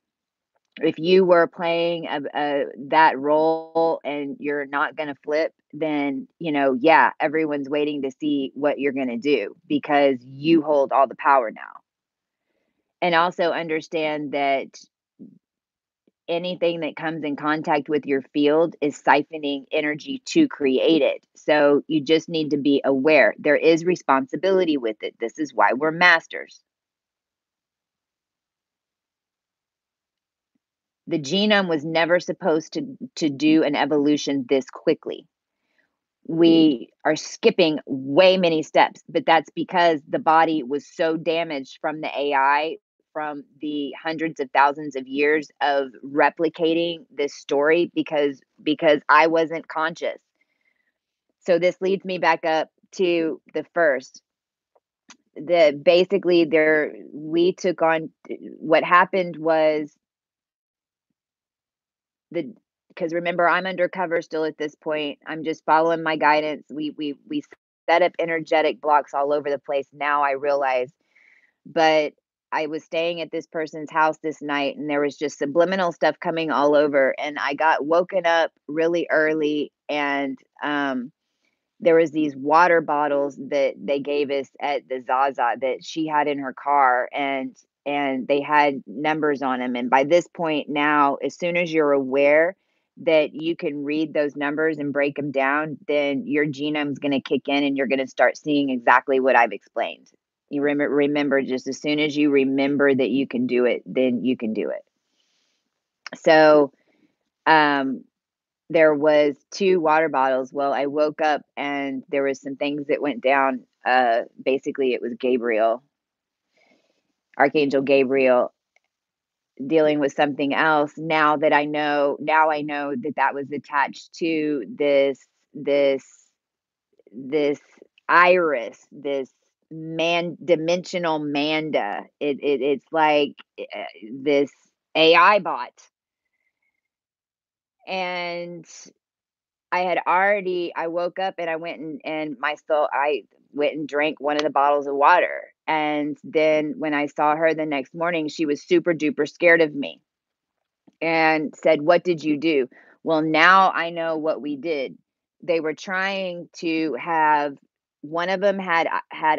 If you were playing that role and you're not going to flip, then, yeah, everyone's waiting to see what you're going to do, because you hold all the power now. And also understand that anything that comes in contact with your field is siphoning energy to create it. So you just need to be aware. There is responsibility with it. This is why we're masters. The genome was never supposed to do an evolution this quickly. We are skipping way many steps, but that's because the body was so damaged from the AI, from the hundreds of thousands of years of replicating this story, because I wasn't conscious. So this leads me back up to the first. The basically there we took on what happened was the because remember, I'm undercover still at this point. I'm just following my guidance. We set up energetic blocks all over the place. Now I realize, but I was staying at this person's house this night, and there was just subliminal stuff coming all over, and I got woken up really early, and there was these water bottles that they gave us at the Zaza that she had in her car, and they had numbers on them. And by this point now, as soon as you're aware that you can read those numbers and break them down, then your genome's going to kick in, and you're going to start seeing exactly what I've explained. You remember, just as soon as you remember that you can do it, then you can do it. So, there was 2 water bottles. Well, I woke up and there was some things that went down. Basically, it was Gabriel, Archangel Gabriel, dealing with something else. Now I know that that was attached to this iris, this dimensional Manda. It's like this AI bot, and I woke up and I went and I went and drank one of the bottles of water. And then when I saw her the next morning, she was super duper scared of me and said, "What did you do?" Well, now I know what we did. They were trying to have one of them had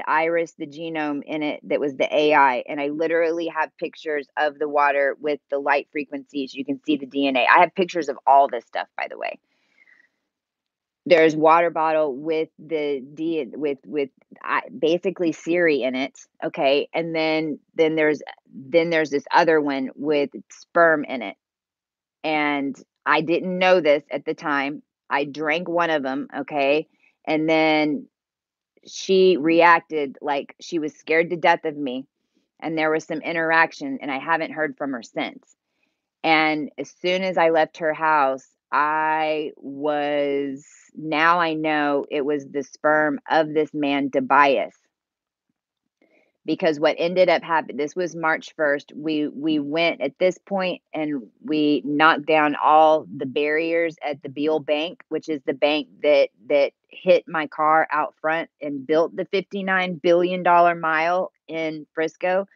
Iris, the genome in it that was the AI, and I literally have pictures of the water with the light frequencies. You can see the DNA. I have pictures of all this stuff, by the way. There's water bottle with the D with basically Siri in it, okay, and then there's this other one with sperm in it, and I didn't know this at the time. I drank one of them, okay, and then she reacted like she was scared to death of me, and there was some interaction, and I haven't heard from her since. And as soon as I left her house, now I know it was the sperm of this man, Tobias. Because what ended up happening, this was March 1st. We went at this point and we knocked down all the barriers at the Beale Bank, which is the bank that hit my car out front and built the $59 billion mile in Frisco,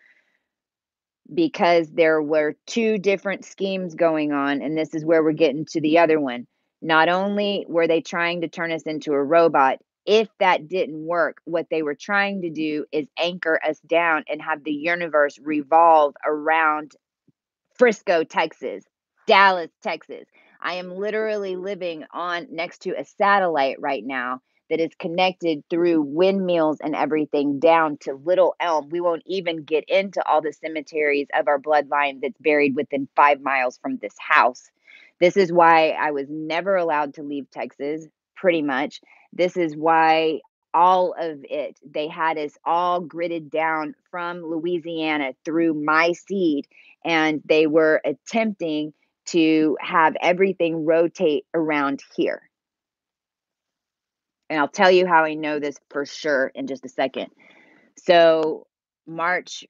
because there were 2 different schemes going on, and this is where we're getting to the other one. Not only were they trying to turn us into a robot, if that didn't work, what they were trying to do is anchor us down and have the universe revolve around Frisco, Texas. Dallas, Texas. I am literally living on next to a satellite right now that is connected through windmills and everything down to Little Elm. We won't even get into all the cemeteries of our bloodline that's buried within 5 miles from this house. This is why I was never allowed to leave Texas, pretty much. This is why all of it, they had us all gridded down from Louisiana through my seed, and they were attempting to have everything rotate around here. And I'll tell you how I know this for sure in just a second. So March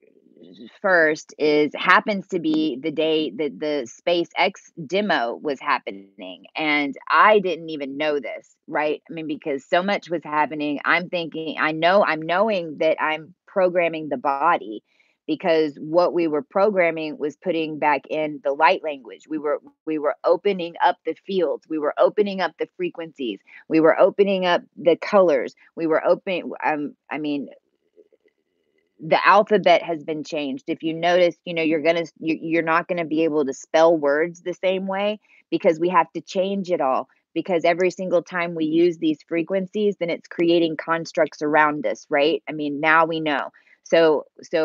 1st is happens to be the day that the SpaceX demo was happening, and I didn't even know this, right? I mean, because so much was happening, I'm thinking I'm knowing that I'm programming the body, because what we were programming was putting back in the light language. We were opening up the fields, we were opening up the frequencies, we were opening up the colors, we were opening I mean, the alphabet has been changed. If you notice, you're not going to be able to spell words the same way, because we have to change it all, because every single time we use these frequencies, then it's creating constructs around us, right? I mean, now we know. So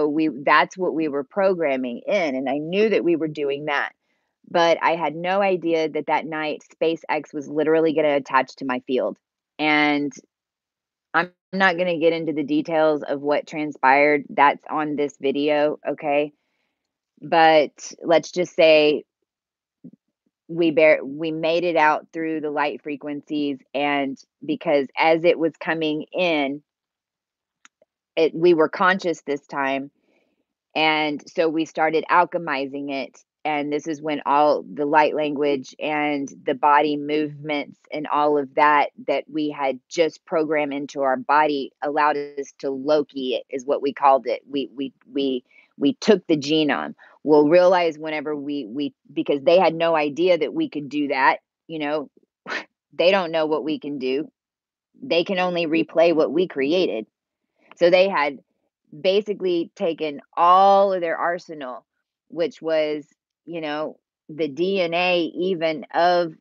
we that's what we were programming in, and I knew that we were doing that. But I had no idea that that night SpaceX was literally going to attach to my field. And I'm not gonna get into the details of what transpired. That's on this video, okay? But let's just say we made it out through the light frequencies, and because as it was coming in, we were conscious this time. And so we started alchemizing it. And this is when all the light language and the body movements and all of that that we had just programmed into our body allowed us to Loki it, is what we called it. We took the genome. We'll realize whenever we because they had no idea that we could do that, you know. They don't know what we can do. They can only replay what we created. So they had basically taken all of their arsenal, which was, you know, the DNA even of,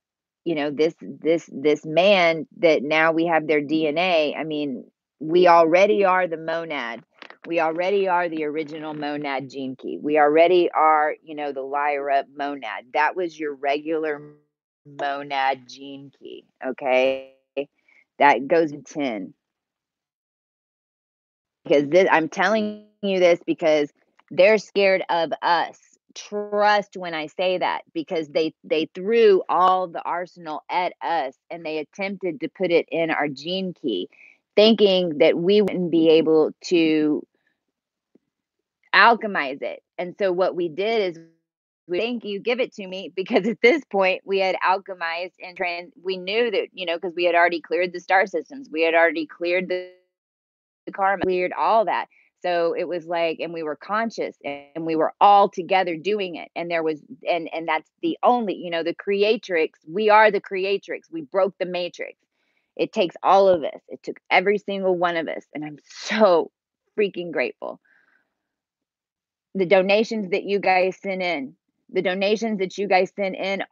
this man that now we have their DNA. I mean, we already are the monad. We already are the original monad gene key. We already are, the Lyra monad. That was your regular monad gene key, okay? That goes in 10. Because I'm telling you this because they're scared of us. Trust when I say that, because they threw all the arsenal at us, and they attempted to put it in our gene key, thinking that we wouldn't be able to alchemize it. And so what we did is, we thank you, give it to me, because at this point we had alchemized and we knew that, because we had already cleared the star systems, we had already cleared the karma, cleared all that. So it was like, and we were conscious, and we were all together doing it. And there was, and that's the only, the creatrix. We are the creatrix. We broke the matrix. It takes all of us. It took every single one of us. And I'm so freaking grateful. The donations that you guys sent in, the donations that you guys sent in,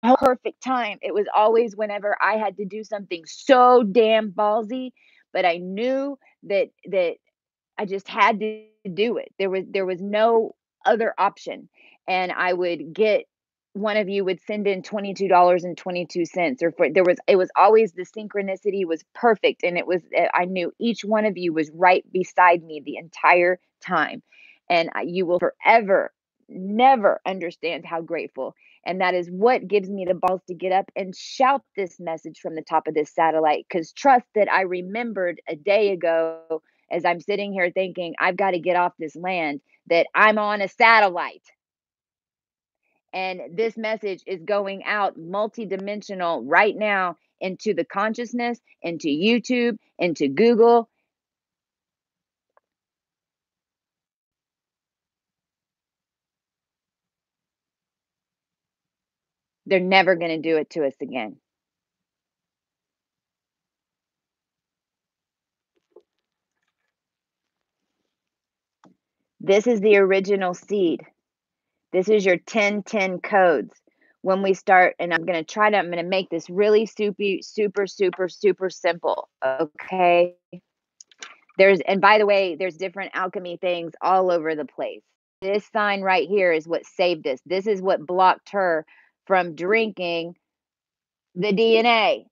perfect time. It was always whenever I had to do something so damn ballsy, but I knew that I just had to do it. There was no other option. And I would get, one of you would send in $22.22, or it was always, the synchronicity was perfect, and it was, I knew each one of you was right beside me the entire time. And you will forever never understand how grateful. And that is what gives me the balls to get up and shout this message from the top of this satellite, because trust that I remembered a day ago, as I'm sitting here thinking, I've got to get off this land, that I'm on a satellite. And this message is going out multidimensional right now, into the consciousness, into YouTube, into Google. They're never going to do it to us again. This is the original seed. This is your 1010 codes. When we start, and I'm gonna make this really super simple. Okay. And by the way, there's different alchemy things all over the place. This sign right here is what saved us. This is what blocked her from drinking the DNA.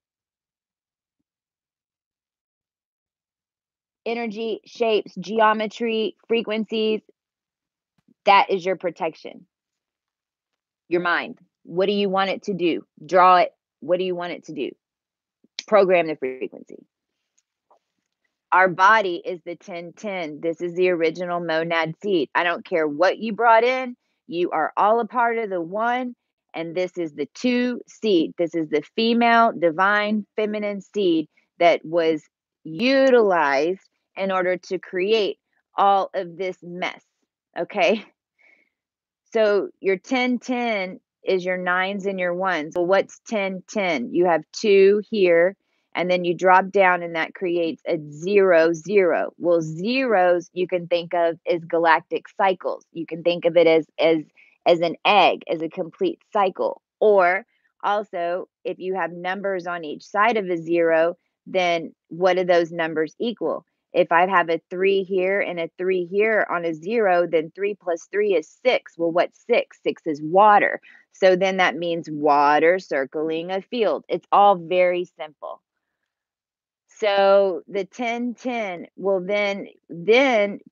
Energy, shapes, geometry, frequencies. That is your protection. Your mind. What do you want it to do? Draw it. What do you want it to do? Program the frequency. Our body is the 1010. This is the original monad seed. I don't care what you brought in, you are all a part of the one. And this is the two seed. This is the female, divine, feminine seed that was utilized in order to create all of this mess. Okay. So your 1010 is your nines and your ones. Well, what's 1010? You have two here, and then you drop down, and that creates a 0, 0. Well, zeros you can think of as galactic cycles. You can think of it as an egg, as a complete cycle. Or also, if you have numbers on each side of a 0, then what do those numbers equal? If I have a 3 here and a 3 here on a 0, then 3 plus 3 is 6. Well, what's 6? 6 is water. So then that means water circling a field. It's all very simple. So the 1010 will then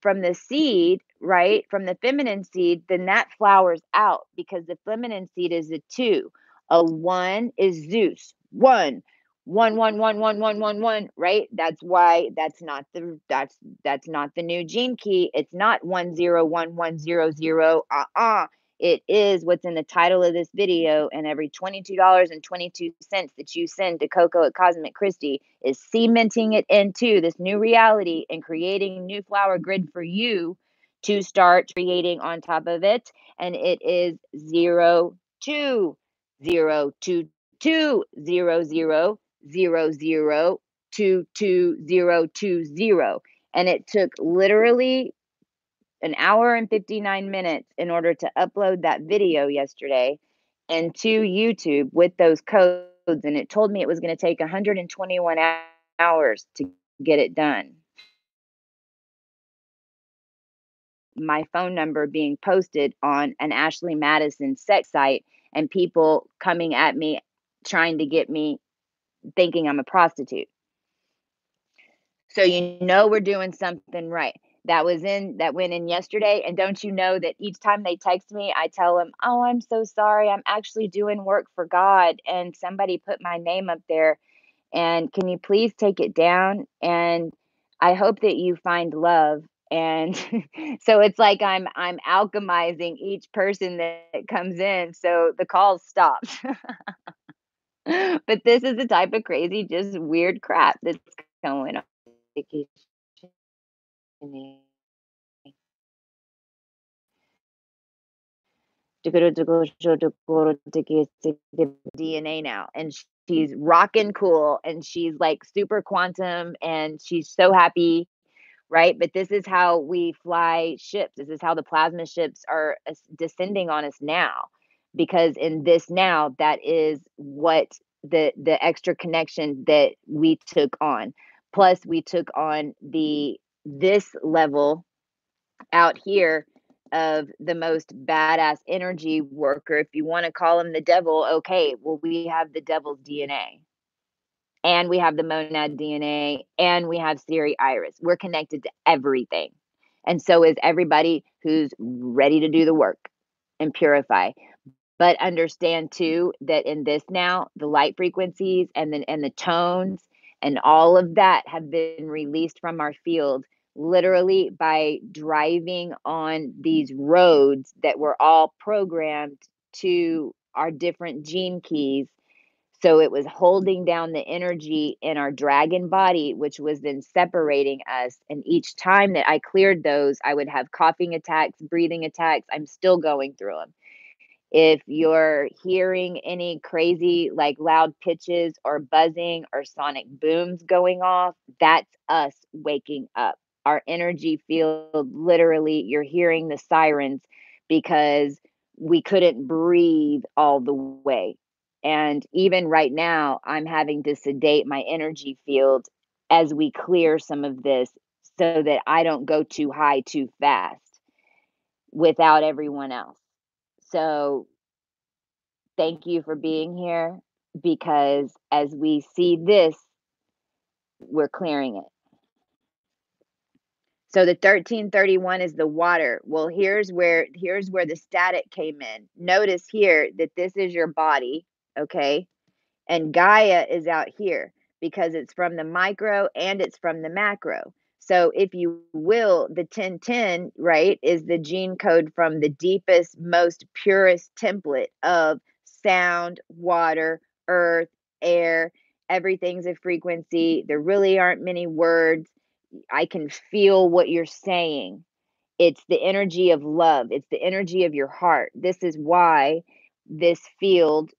from the seed, right? From the feminine seed, then that flowers out because the feminine seed is a 2. A 1 is Zeus. 1. 1, 1, 1, 1, 1, 1, 1, right? That's why that's not the new gene key. It's not 101100. It is what's in the title of this video, and every $22.22 that you send to CoCo at Cosmic Christie is cementing it into this new reality and creating a new flower grid for you to start creating on top of it. And it is 02, 0, 2, 0, 0, 0, 2, 2, 0, 2, 0. And it took literally an hour and 59 minutes in order to upload that video yesterday into YouTube with those codes. And it told me it was going to take 121 hours to get it done. My phone number being posted on an Ashley Madison sex site, and people coming at me trying to get me thinking I'm a prostitute. So we're doing something right. That went in yesterday, and don't you know that each time they text me, I tell them, "Oh, I'm so sorry. I'm actually doing work for God, and somebody put my name up there, and can you please take it down? And I hope that you find love." And so it's like I'm alchemizing each person that comes in, so the calls stop. But this is the type of crazy, just weird crap that's going on. DNA now, and she's rocking cool, and she's like super quantum, and she's so happy, right? But this is how we fly ships. This is how the plasma ships are descending on us now, because in this now, that is what the extra connection that we took on. Plus, we took on this level out here of the most badass energy worker. If you want to call him the devil, okay, well, we have the devil's DNA, and we have the monad DNA, and we have Siri Iris. We're connected to everything. And so is everybody who's ready to do the work and purify. But understand too that in this now, the light frequencies and the tones and all of that have been released from our field literally by driving on these roads that were all programmed to our different gene keys. So it was holding down the energy in our dragon body, which was then separating us. And each time that I cleared those, I would have coughing attacks, breathing attacks. I'm still going through them. If you're hearing any crazy, like loud pitches or buzzing or sonic booms going off, that's us waking up. Our energy field, literally, you're hearing the sirens because we couldn't breathe all the way. And even right now, I'm having to sedate my energy field as we clear some of this so that I don't go too high too fast without everyone else. So, thank you for being here because as we see this, we're clearing it. So the 1331 is the water. Well, here's where the static came in. Notice here that this is your body, okay? And Gaia is out here because it's from the micro and it's from the macro. So, if you will, the 1010, right, is the gene code from the deepest, most purest template of sound, water, earth, air. Everything's a frequency. There really aren't many words. I can feel what you're saying. It's the energy of love, it's the energy of your heart. This is why this field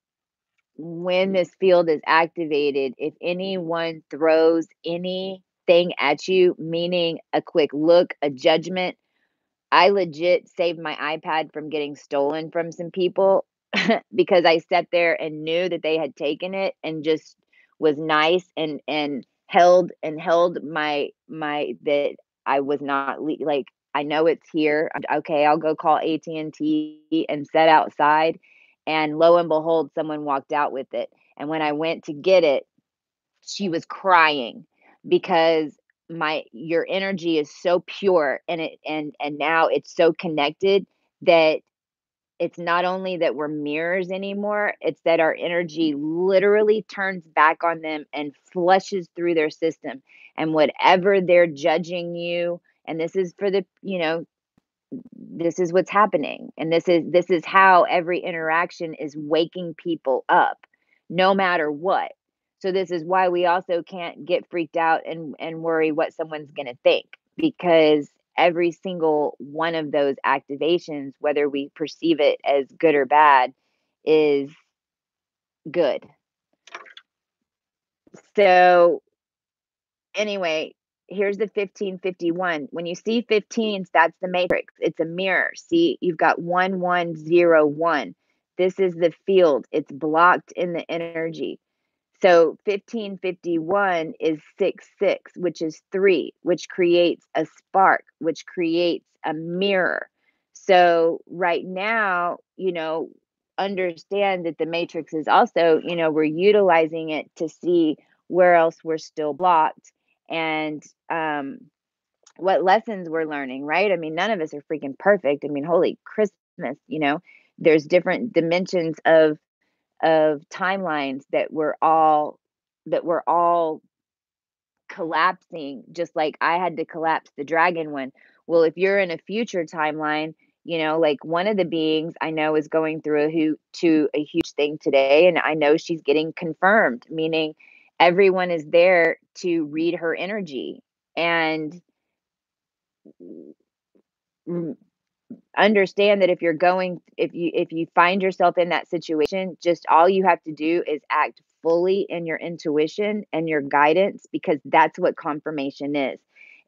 when this field is activated, if anyone throws anything at you, meaning a quick look, a judgment, I legit saved my iPad from getting stolen from some people because I sat there and knew that they had taken it and just was nice and held my that I was not like I know it's here. Okay, I'll go call AT&T and set outside, and lo and behold someone walked out with it. And when I went to get it, she was crying because my your energy is so pure and now it's so connected that it's not only that we're mirrors anymore, it's that our energy literally turns back on them and flushes through their system. And whatever they're judging you, and this is for the, this is what's happening. And this is how every interaction is waking people up, no matter what. So this is why we also can't get freaked out and worry what someone's going to think, because every single one of those activations, whether we perceive it as good or bad, is good. So anyway, here's the 1551. When you see 15s, that's the matrix. It's a mirror. See, you've got 1101. This is the field. It's blocked in the energy. So 1551 is 6, which is 3, which creates a spark, which creates a mirror. So right now, understand that the matrix is also, we're utilizing it to see where else we're still blocked and what lessons we're learning, right? I mean, none of us are freaking perfect. I mean, holy Christmas, there's different dimensions of timelines that we're all collapsing, just like I had to collapse the dragon one. Well, if you're in a future timeline, like one of the beings I know is going through a huge thing today, and I know she's getting confirmed, meaning everyone is there to read her energy and understand that if you find yourself in that situation, just all you have to do is act fully in your intuition and your guidance, because that's what confirmation is.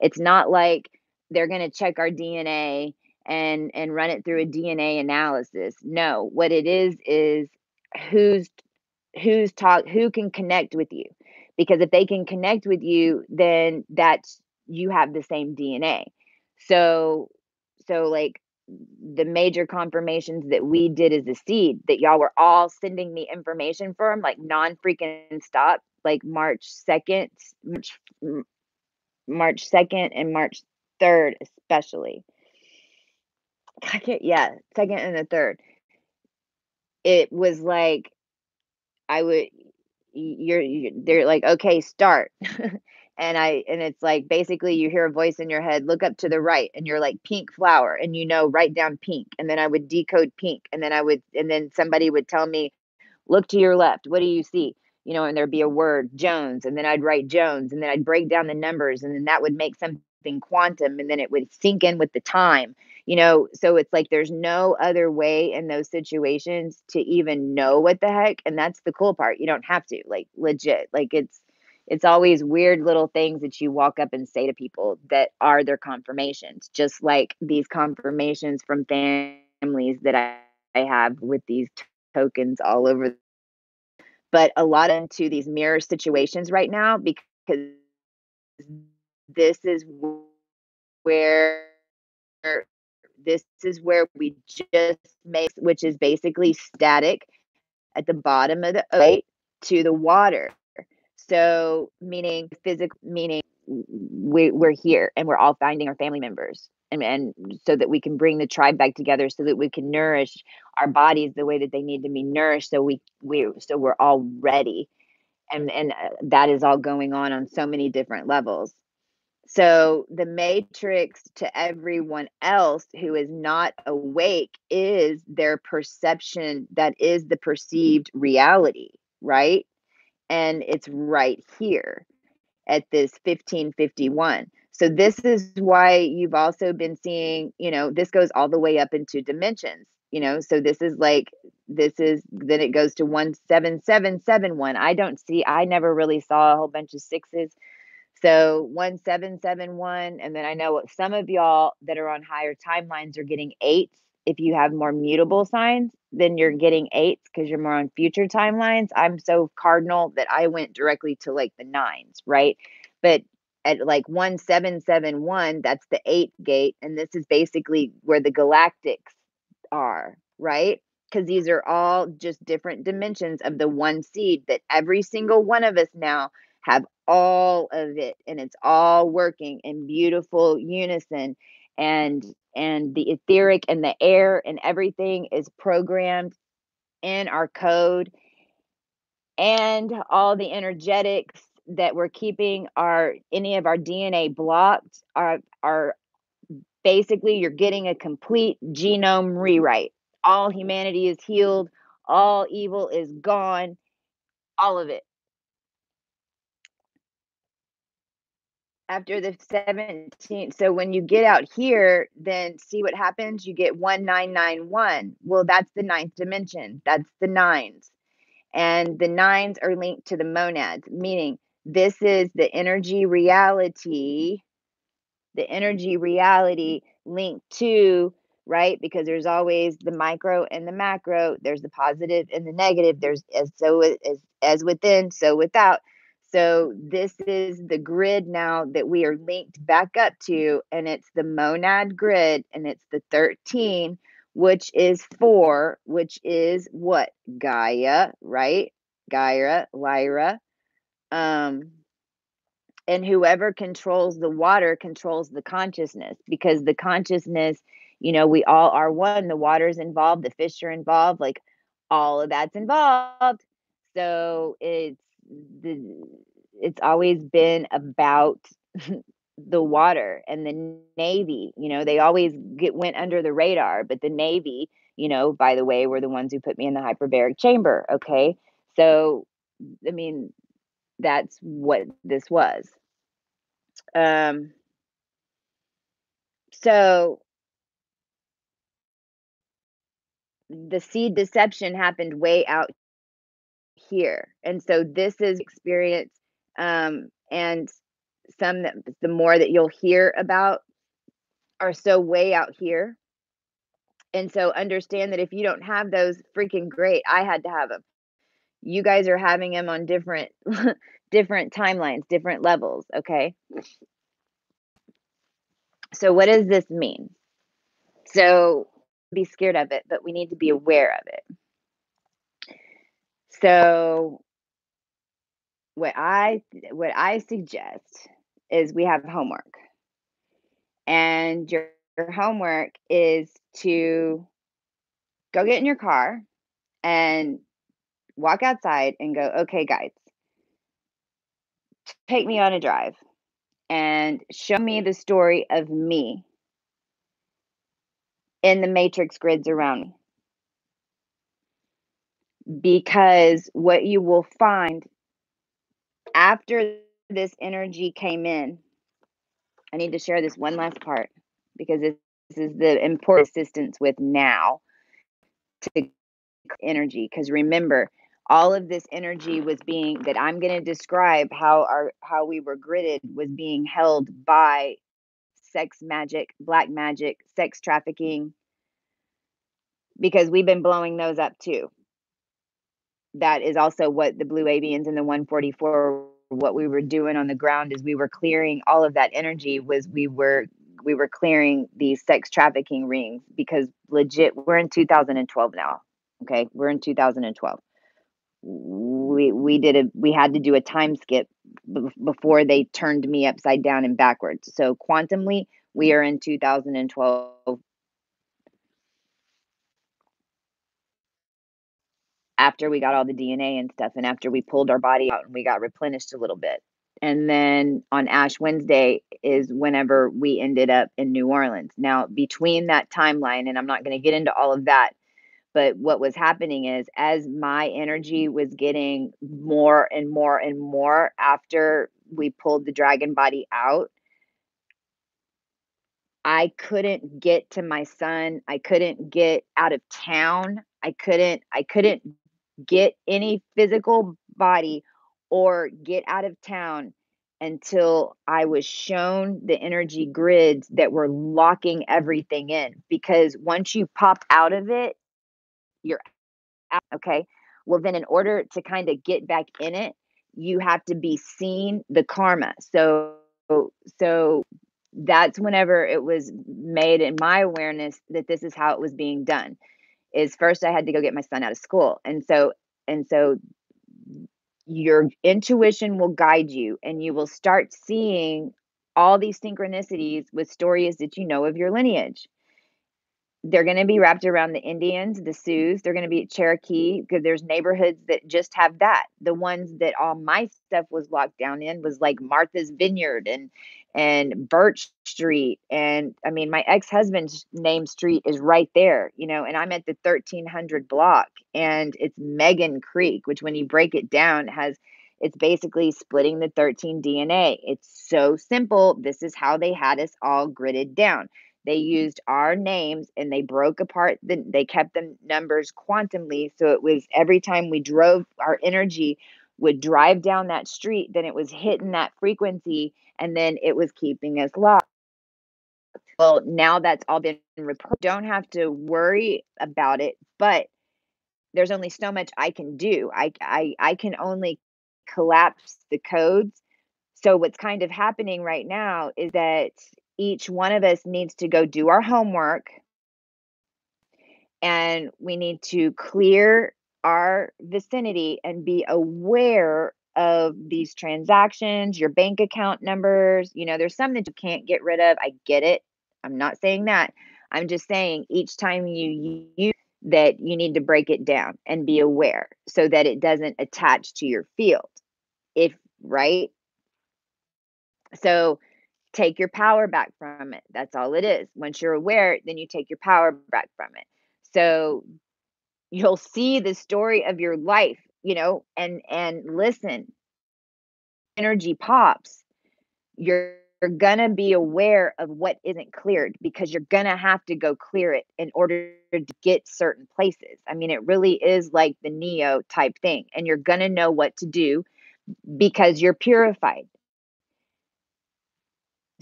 It's not like they're going to check our DNA and run it through a DNA analysis. No, what it is who's who can connect with you, because if they can connect with you, then that's you have the same DNA. So like the major confirmations that we did as a seed, that y'all were all sending me information from, like non freaking stop, like March 2nd and March 3rd especially. I can't, yeah, 2nd and the 3rd. It was like I would they're like, "Okay, start." And it's like basically you hear a voice in your head, "Look up to the right," and you're like, "Pink flower," and write down pink, and then I would decode pink, and then somebody would tell me, "Look to your left. What do you see?" And there'd be a word, Jones, and then I'd write Jones, and then I'd break down the numbers, and then that would make something quantum, and then it would sync in with the time. So it's like there's no other way in those situations to even know what the heck, and that's the cool part. You don't have to, like, legit. Like it's always weird little things that you walk up and say to people that are their confirmations, just like these confirmations from families that have with these tokens all over, but a lot into these mirror situations right now because this is where this is where we just make, which is basically static at the bottom of the ocean to the water. So, meaning physical, meaning we're here and we're all finding our family members, and so that we can bring the tribe back together, so that we can nourish our bodies the way that they need to be nourished, so we're all ready, and that is all going on so many different levels. So the matrix to everyone else who is not awake is their perception, that is the perceived reality, right? And it's right here at this 1551. So this is why you've also been seeing, this goes all the way up into dimensions, so this is like, then it goes to 17771. I never really saw a whole bunch of sixes. So 1771, and then I know some of y'all that are on higher timelines are getting eights. If you have more mutable signs, then you're getting eights because you're more on future timelines. I'm so cardinal that I went directly to like the nines, right? But at like 1771, that's the eighth gate, and this is basically where the galactics are, right? Because these are all just different dimensions of the one seed that every single one of us now have all of it, and it's all working in beautiful unison, and the etheric and the air and everything is programmed in our code, and all the energetics that we're keeping any of our DNA blocked are basically, you're getting a complete genome rewrite. All humanity is healed, all evil is gone, all of it. After the 17th, so when you get out here, then see what happens, you get 1991. Well, that's the ninth dimension, that's the nines, and the nines are linked to the monads, meaning this is the energy reality linked to, right? Because there's always the micro and the macro, there's the positive and the negative, there's as within, so without. So this is the grid now that we are linked back up to, and it's the monad grid, and it's the 13, which is 4, which is what? Gaia, right? Gaia, Lyra. Um, and whoever controls the water controls the consciousness, because the consciousness, we all are one. The water's involved, the fish are involved, like all of that's involved. So the it's always been about the water and the navy. They always went under the radar, but the navy, by the way, were the ones who put me in the hyperbaric chamber. Okay, so I mean, that's what this was. Um, so the seed deception happened way out here. And so this is experience, and some that the more that you'll hear about are so way out here. And so understand that if you don't have those, freaking great. I had to have them. You guys are having them on different different timelines, different levels, okay? So what does this mean? So be scared of it, but we need to be aware of it. So what I suggest is we have homework. And your homework is to go get in your car and walk outside and go, "Okay, guys, take me on a drive and show me the story of me in the matrix grids around me." Because what you will find after this energy came in, I need to share this one last part because this is the important assistance with now to energy. Because remember, all of this energy was being, that I'm going to describe how we were gridded, was being held by sex magic, black magic, sex trafficking, because we've been blowing those up too. That is also what the blue avians and the 144, what we were doing on the ground is we were clearing all of that energy. Was we were clearing these sex trafficking rings, because legit we're in 2012 now. Okay, we're in 2012. We had to do a time skip before they turned me upside down and backwards. So quantumly, we are in 2012, after we got all the DNA and stuff, and after we pulled our body out and we got replenished a little bit. And then on Ash Wednesday is whenever we ended up in New Orleans. Now, between that timeline, and I'm not going to get into all of that, but what was happening is, as my energy was getting more and more and more after we pulled the dragon body out, I couldn't get to my son. I couldn't get out of town. I couldn't get any physical body or get out of town until I was shown the energy grids that were locking everything in. Because once you pop out of it, you're out. Okay. Well, then in order to kind of get back in it, you have to be seen the karma. So that's whenever it was made in my awareness that this is how it was being done. Is first I had to go get my son out of school. And so your intuition will guide you, and you will start seeing all these synchronicities with stories that you know of your lineage. They're gonna be wrapped around the Indians, the Sioux, they're gonna be Cherokee, because there's neighborhoods that just have that. The ones that all my stuff was locked down in was like Martha's Vineyard and Birch Street, and I mean, my ex-husband's name street is right there, and I'm at the 1300 block, and it's Megan Creek, which when you break it down has it's basically splitting the 13 DNA. It's so simple. This is how they had us all gridded down. They used our names and they broke apart they kept the numbers quantumly, so it was every time we drove, our energy would drive down that street, then it was hitting that frequency, and then it was keeping us locked. Well, now that's all been reported. Don't have to worry about it, but there's only so much I can do. I can only collapse the codes. So what's kind of happening right now is that each one of us needs to go do our homework, and we need to clear our vicinity and be aware of these transactions, your bank account numbers. There's some that you can't get rid of. I get it. I'm not saying that. I'm just saying each time you use that, you need to break it down and be aware so that it doesn't attach to your field. If right? So take your power back from it. That's all it is. Once you're aware, then you take your power back from it. So you'll see the story of your life, and listen, energy pops, you're gonna be aware of what isn't cleared, because you're gonna have to go clear it in order to get certain places. I mean, it really is like the Neo type thing, and you're gonna know what to do because you're purified.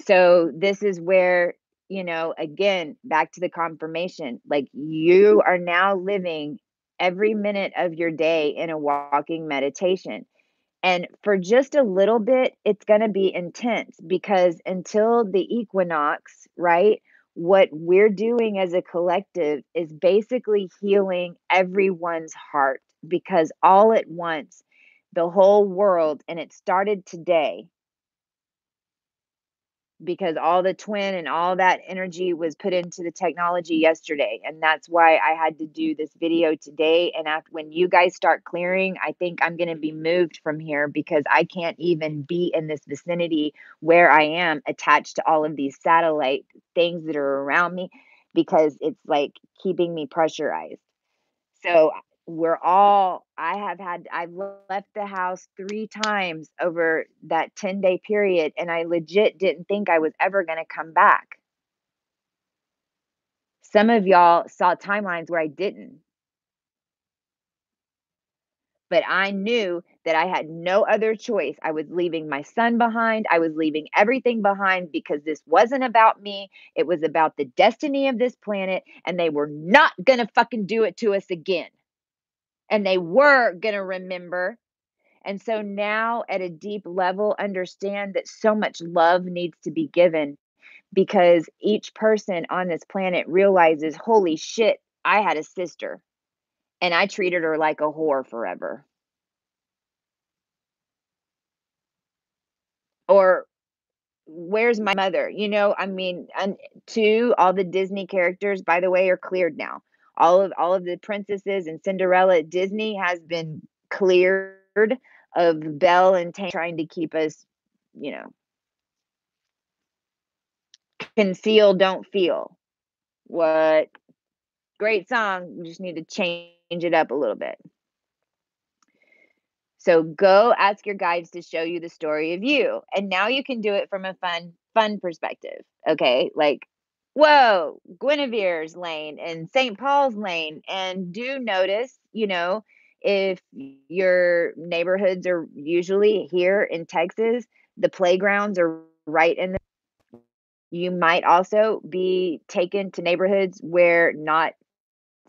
So this is where, again, back to the confirmation, like, you are now living every minute of your day in a walking meditation. And for just a little bit, it's going to be intense, because until the equinox, right? What we're doing as a collective is basically healing everyone's heart, because all at once, the whole world, and it started today, because all the twin and all that energy was put into the technology yesterday, and that's why I had to do this video today. And after, when you guys start clearing, I think I'm going to be moved from here, because I can't even be in this vicinity where I am attached to all of these satellite things that are around me, because it's like keeping me pressurized. So I've left the house 3 times over that 10-day period, and I legit didn't think I was ever gonna come back. Some of y'all saw timelines where I didn't. But I knew that I had no other choice. I was leaving my son behind. I was leaving everything behind because this wasn't about me. It was about the destiny of this planet, and they were not going to fucking do it to us again. And they were going to remember. And so now, at a deep level, understand that so much love needs to be given because each person on this planet realizes, holy shit, I had a sister and I treated her like a whore forever. Or where's my mother? I mean, and two, all the Disney characters, by the way, are cleared now. All of the princesses and Cinderella at Disney has been cleared of Belle and Tane trying to keep us, you know, conceal, don't feel. What? Great song. We just need to change it up a little bit. So go ask your guides to show you the story of you. And now you can do it from a fun perspective. Okay. Like, whoa, Guinevere's lane and St. Paul's lane. And do notice, if your neighborhoods are usually here in Texas, the playgrounds are right in the. You might also be taken to neighborhoods where not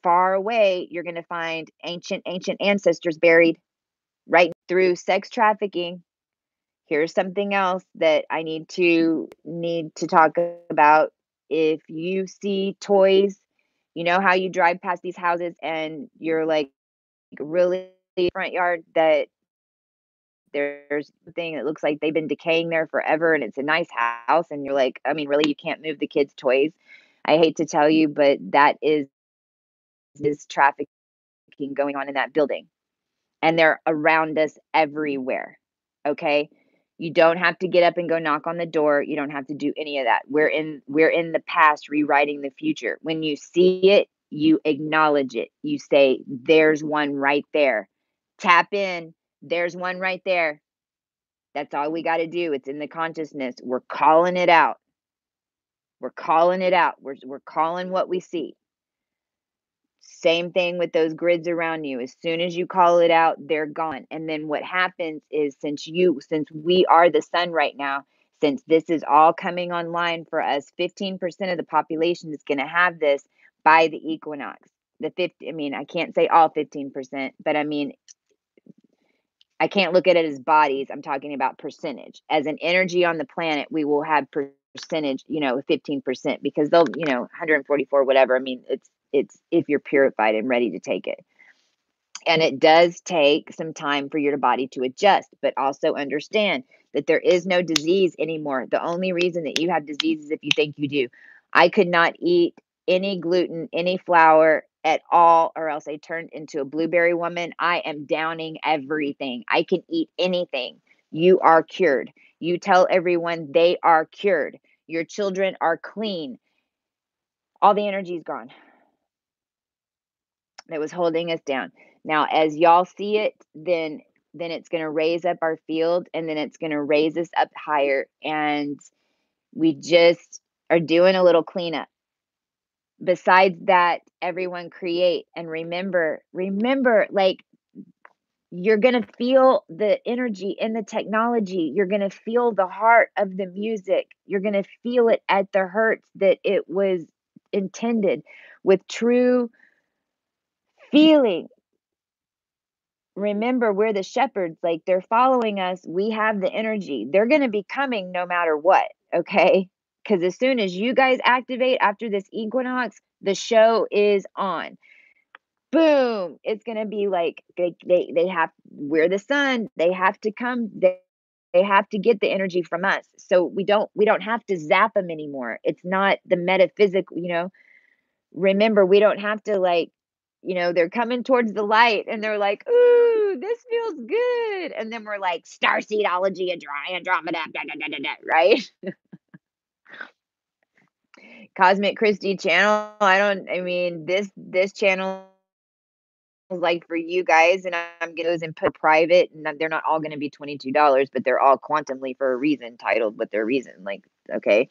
far away, you're going to find ancient ancestors buried right through sex trafficking. Here's something else that I need to talk about. If you see toys, you know how you drive past these houses and you're like really front yard that there's something that looks like they've been decaying there forever and it's a nice house and you're like, I mean, really you can't move the kids' toys. I hate to tell you, but that is trafficking going on in that building. And they're around us everywhere. Okay? You don't have to get up and go knock on the door. You don't have to do any of that. We're in the past rewriting the future. When you see it, you acknowledge it. You say there's one right there. Tap in. There's one right there. That's all we got to do. It's in the consciousness. We're calling it out. We're calling it out. We're calling what we see. Same thing with those grids around you. As soon as you call it out, they're gone. And then what happens is since we are the sun right now, since this is all coming online for us, 15% of the population is going to have this by the equinox. The 50, I mean, I can't say all 15%, but I mean, I can't look at it as bodies. I'm talking about percentage. As an energy on the planet, we will have percentage, 15% because they'll, 144, whatever. I mean, it's if you're purified and ready to take it. And it does take some time for your body to adjust, but also understand that there is no disease anymore. The only reason that you have disease is if you think you do. I could not eat any gluten, any flour at all, or else I turned into a blueberry woman. I am downing everything. I can eat anything. You are cured. You tell everyone they are cured. Your children are clean. All the energy is gone that was holding us down. Now, as y'all see it, then it's going to raise up our field and then it's going to raise us up higher. And we just are doing a little cleanup. Besides that, everyone create and remember, like you're going to feel the energy in the technology. You're going to feel the heart of the music. You're going to feel it at the hertz that it was intended with true feeling. Remember, we're the shepherds, like they're following us. We have the energy. They're going to be coming no matter what. Okay. Because as soon as you guys activate after this equinox, the show is on. Boom. It's going to be like they have, we're the sun. They have to come. They have to get the energy from us. So we don't have to zap them anymore. It's not the metaphysical, remember, we don't have to they're coming towards the light and they're like, ooh, this feels good. And then we're like, starseedology, Andromeda, da, da, da, da, da, right? Cosmic Christie channel. I mean, this channel is like for you guys, and I'm gonna those and put private, and they're not all gonna be $22, but they're all quantumly for a reason, titled with their reason. Like, okay.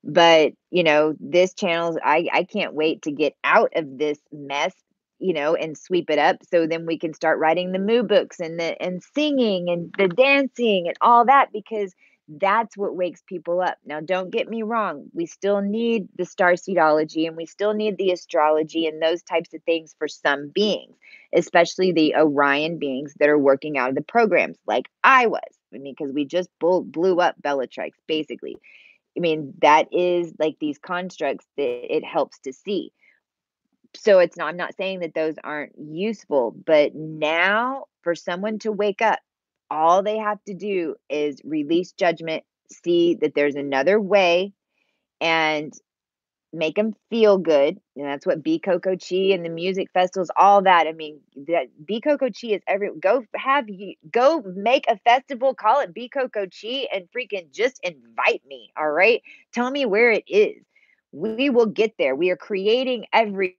But this channel, I can't wait to get out of this mess. and sweep it up so then we can start writing the mood books and singing and the dancing and all that, because that's what wakes people up. Now, don't get me wrong, we still need the starseedology and we still need the astrology and those types of things for some beings, especially the Orion beings that are working out of the programs like I was. I mean, because we just blew up Bellatrix, basically. I mean, that is like these constructs that it helps to see. So it's not, I'm not saying that those aren't useful, but now for someone to wake up, all they have to do is release judgment, see that there's another way, and make them feel good. And that's what Be Coco Chi and the music festivals, all that. I mean, that Be Coco Chi is go make a festival, call it Be Coco Chi, and freaking just invite me. All right. Tell me where it is. We will get there. We are creating everything.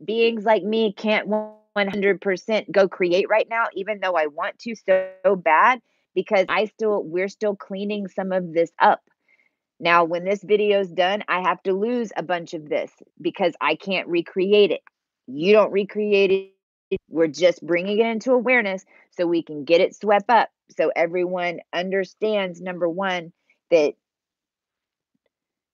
Beings like me can't 100% go create right now, even though I want to so bad, because we're still cleaning some of this up. Now, when this video's done, I have to lose a bunch of this because I can't recreate it. You don't recreate it. We're just bringing it into awareness so we can get it swept up. So everyone understands, number one, that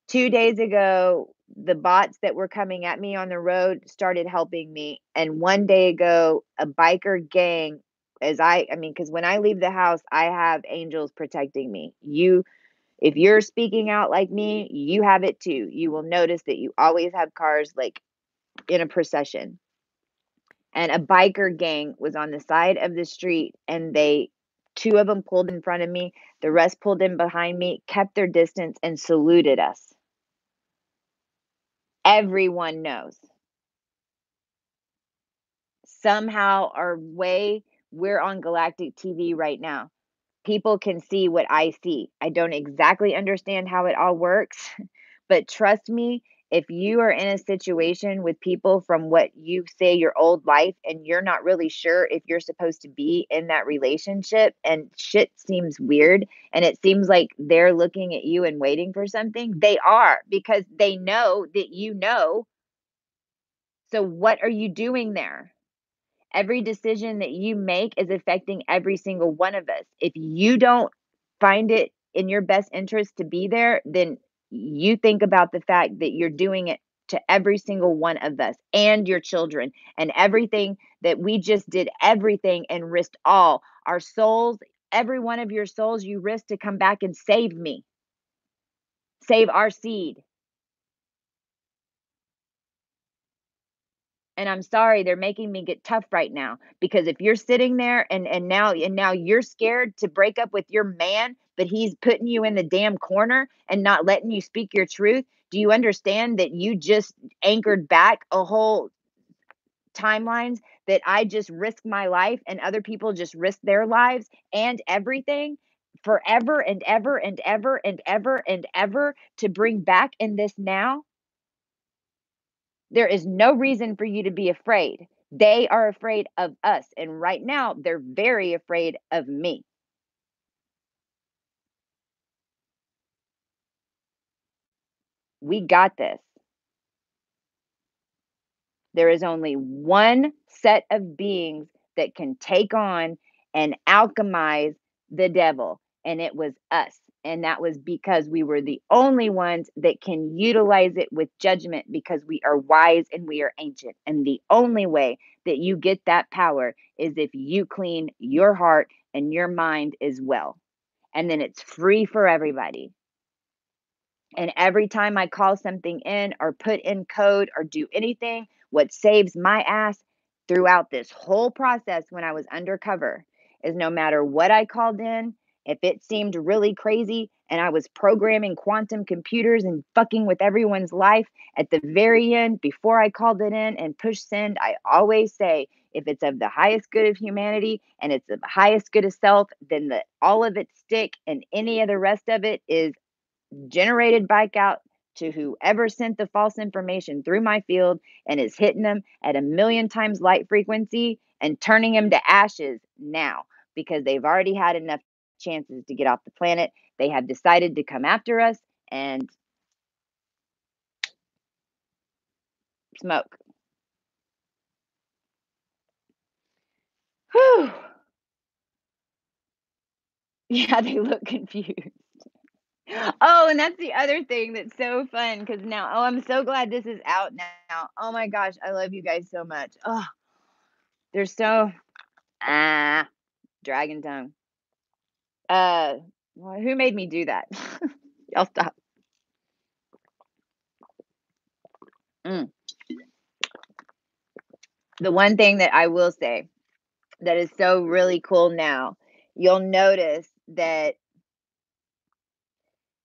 2 days ago, the bots that were coming at me on the road started helping me. And 1 day ago, a biker gang, because when I leave the house, I have angels protecting me. If you're speaking out like me, you have it too. You will notice that you always have cars like in a procession. And a biker gang was on the side of the street, and two of them pulled in front of me, the rest pulled in behind me, kept their distance, and saluted us. Everyone knows. Somehow, we're on galactic TV right now. People can see what I see. I don't exactly understand how it all works, but trust me, if you are in a situation with people from what you say your old life and you're not really sure if you're supposed to be in that relationship and shit seems weird and it seems like they're looking at you and waiting for something, they are, because they know that you know. So what are you doing there? Every decision that you make is affecting every single one of us. If you don't find it in your best interest to be there, then you think about the fact that you're doing it to every single one of us and your children and everything that we just did, everything and risked all our souls, every one of your souls you risked to come back and save me, save our seed. And I'm sorry, they're making me get tough right now, because if you're sitting there and now you're scared to break up with your man, but he's putting you in the damn corner and not letting you speak your truth, do you understand that you just anchored back a whole timelines, that I just risked my life and other people just risked their lives and everything forever and ever and ever and ever and ever to bring back in this now? There is no reason for you to be afraid. They are afraid of us. And right now, they're very afraid of me. We got this. There is only one set of beings that can take on and alchemize the devil, and it was us. And that was because we were the only ones that can utilize it with judgment, because we are wise and we are ancient. And the only way that you get that power is if you clean your heart and your mind as well. And then it's free for everybody. And every time I call something in or put in code or do anything, what saves my ass throughout this whole process when I was undercover is, no matter what I called in, if it seemed really crazy and I was programming quantum computers and fucking with everyone's life, at the very end, before I called it in and push send, I always say, if it's of the highest good of humanity and it's of the highest good of self, then all of it stick, and any of the rest of it is generated back out to whoever sent the false information through my field and is hitting them at a million times light frequency and turning them to ashes now, because they've already had enough chances to get off the planet. They have decided to come after us and smoke. Yeah, they look confused. Oh, and that's the other thing that's so fun because now, oh, I'm so glad this is out now. Oh my gosh, I love you guys so much. Oh, they're so ah dragon tongue. Uh, who made me do that? Y'all stop. Mm. The one thing that I will say that is so really cool now, you'll notice that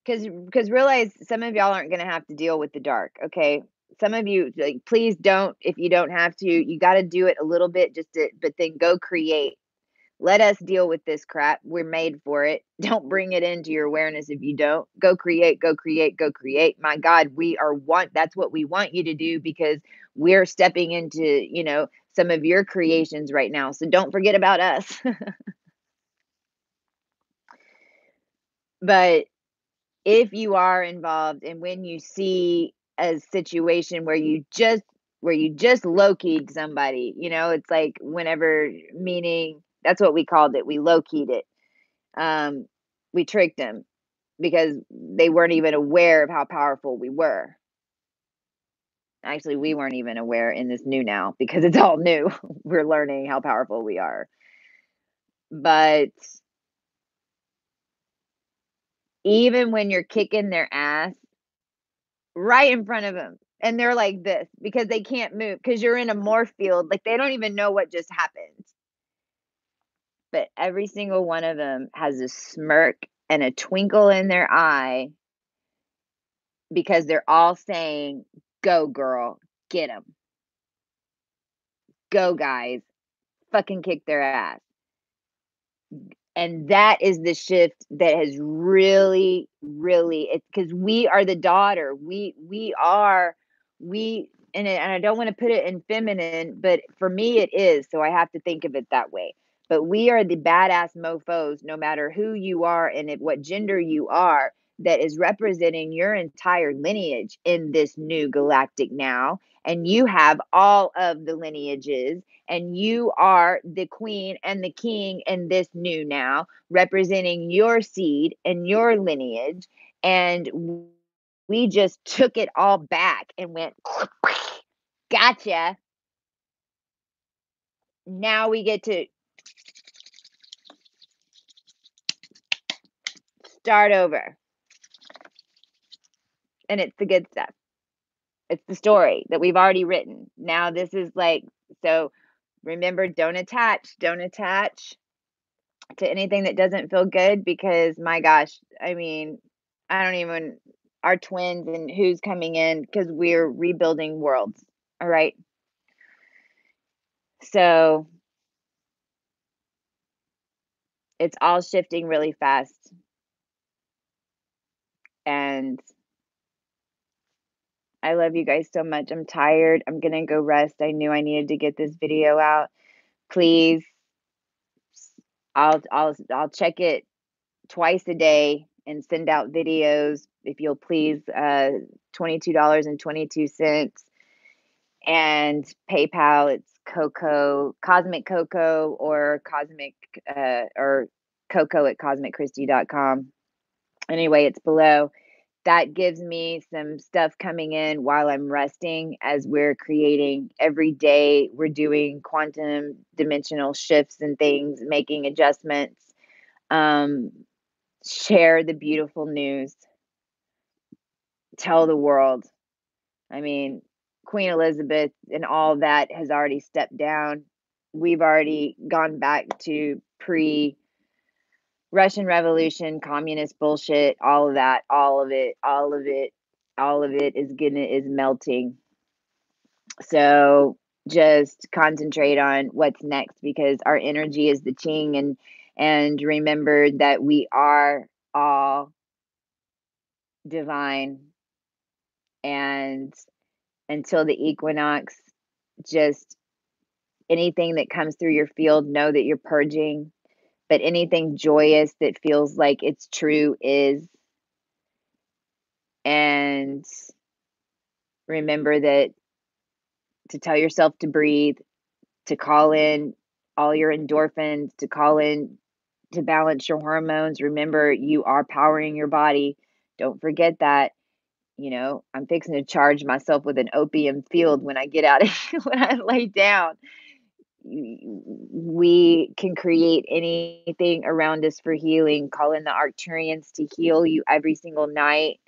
because realize some of y'all aren't gonna have to deal with the dark, okay? Some of you, like, please don't if you don't have to. You got to do it a little bit, just to, but then go create. Let us deal with this crap. We're made for it. Don't bring it into your awareness if you don't. Go create, go create, go create. My God, we are want. That's what we want you to do because we're stepping into, some of your creations right now. So don't forget about us. But if you are involved and when you see a situation where you just low-keyed somebody, it's like whenever meaning that's what we called it. We low-keyed it. Um, we tricked them because they weren't even aware of how powerful we were. Actually, we weren't even aware in this new now because it's all new. We're learning how powerful we are. But even when you're kicking their ass right in front of them, and they're like this because they can't move because you're in a morph field, like they don't even know what just happened. But every single one of them has a smirk and a twinkle in their eye because they're all saying, "Go, girl, get them. Go, guys, fucking kick their ass." And that is the shift that has really it's because we are the daughter. We are we and I don't want to put it in feminine, but for me it is. So I have to think of it that way. But we are the badass mofos, no matter who you are and what gender you are, that is representing your entire lineage in this new galactic now. And you have all of the lineages and you are the queen and the king in this new now, representing your seed and your lineage. And we just took it all back and went, gotcha. Now we get to start over. And it's the good stuff. It's the story that we've already written. Now, this is like, so remember, don't attach. Don't attach to anything that doesn't feel good because my gosh, I mean, I don't even our twins and who's coming in because we're rebuilding worlds. All right. So it's all shifting really fast. And I love you guys so much. I'm tired. I'm gonna go rest. I knew I needed to get this video out. Please, I'll check it twice a day and send out videos if you'll please. $22.22 and PayPal. It's Coco, Cosmic Coco, or Cosmic or Coco at cosmicchristie.com. Anyway, it's below. That gives me some stuff coming in while I'm resting as we're creating every day. We're doing quantum dimensional shifts and things, making adjustments. Um, share the beautiful news. Tell the world. I mean, Queen Elizabeth and all that has already stepped down. We've already gone back to pre Russian Revolution, communist bullshit, all of that, all of it is melting. So just concentrate on what's next because our energy is the Qing and remember that we are all divine and until the equinox, just anything that comes through your field, know that you're purging. But anything joyous that feels like it's true is. And remember that to tell yourself to breathe, to call in all your endorphins, to call in to balance your hormones. Remember, you are powering your body. Don't forget that. I'm fixing to charge myself with an opium field when I get out of when I lay down. We can create anything around us for healing. Call in the Arcturians to heal you every single night.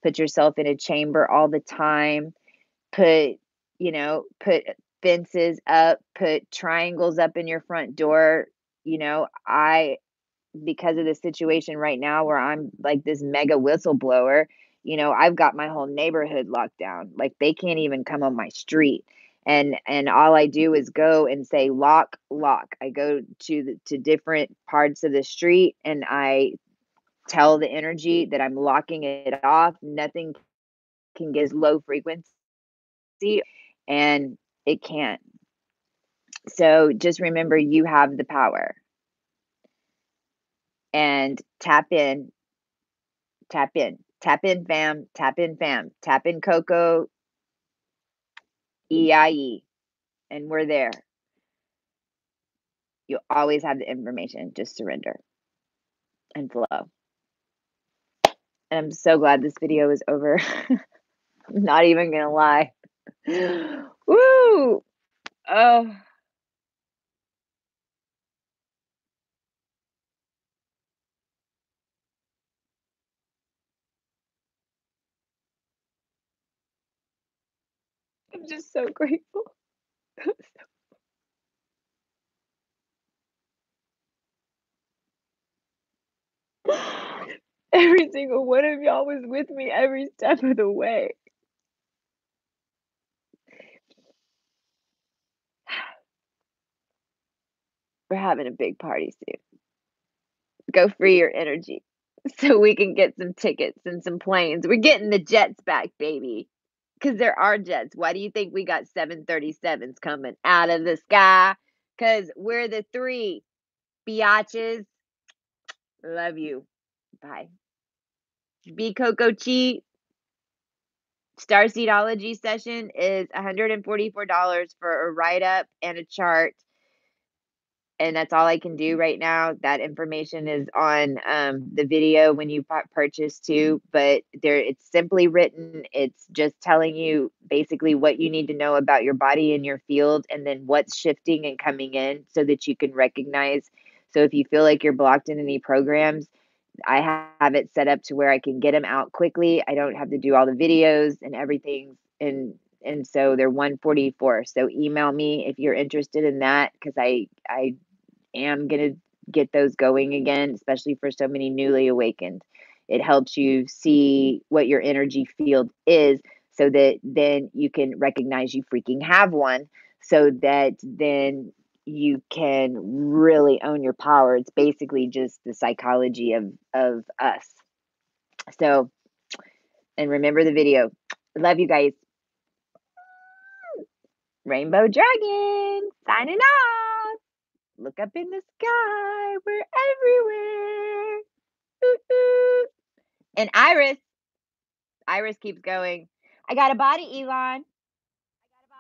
Put yourself in a chamber all the time. Put fences up, put triangles up in your front door. I because of the situation right now where I'm like this mega whistleblower, I've got my whole neighborhood locked down. Like they can't even come on my street. And all I do is go and say lock, lock. I go to different parts of the street and I tell the energy that I'm locking it off. Nothing can get low frequency and it can't. So just remember you have the power and tap in, fam, tap in, fam, tap in, CoCo, EIE, and we're there. You'll always have the information. Just surrender and flow. And I'm so glad this video is over. I'm not even gonna lie. Woo! Oh, I'm just so grateful. Every single one of y'all was with me every step of the way. We're having a big party soon. Go free your energy so we can get some tickets and some planes. We're getting the jets back, baby. Because there are jets. Why do you think we got 737s coming out of the sky? Because we're the three biatches. Love you. Bye. Be Coco Chi. Starseedology session is $144 for a write up and a chart. And that's all I can do right now. That information is on the video when you purchase too, but it's simply written. It's just telling you basically what you need to know about your body and your field, and then what's shifting and coming in so that you can recognize. So if you feel like you're blocked in any programs, I have it set up to where I can get them out quickly. I don't have to do all the videos and everything. And so they're 144. So email me if you're interested in that, because I am going to get those going again, especially for so many newly awakened. It helps you see what your energy field is so that then you can recognize you freaking have one, so that then you can really own your power. It's basically just the psychology of us. So, and remember the video. Love you guys. Rainbow Dragon signing off. Look up in the sky. We're everywhere. Ooh, ooh. And Iris keeps going. I got a body, Elon.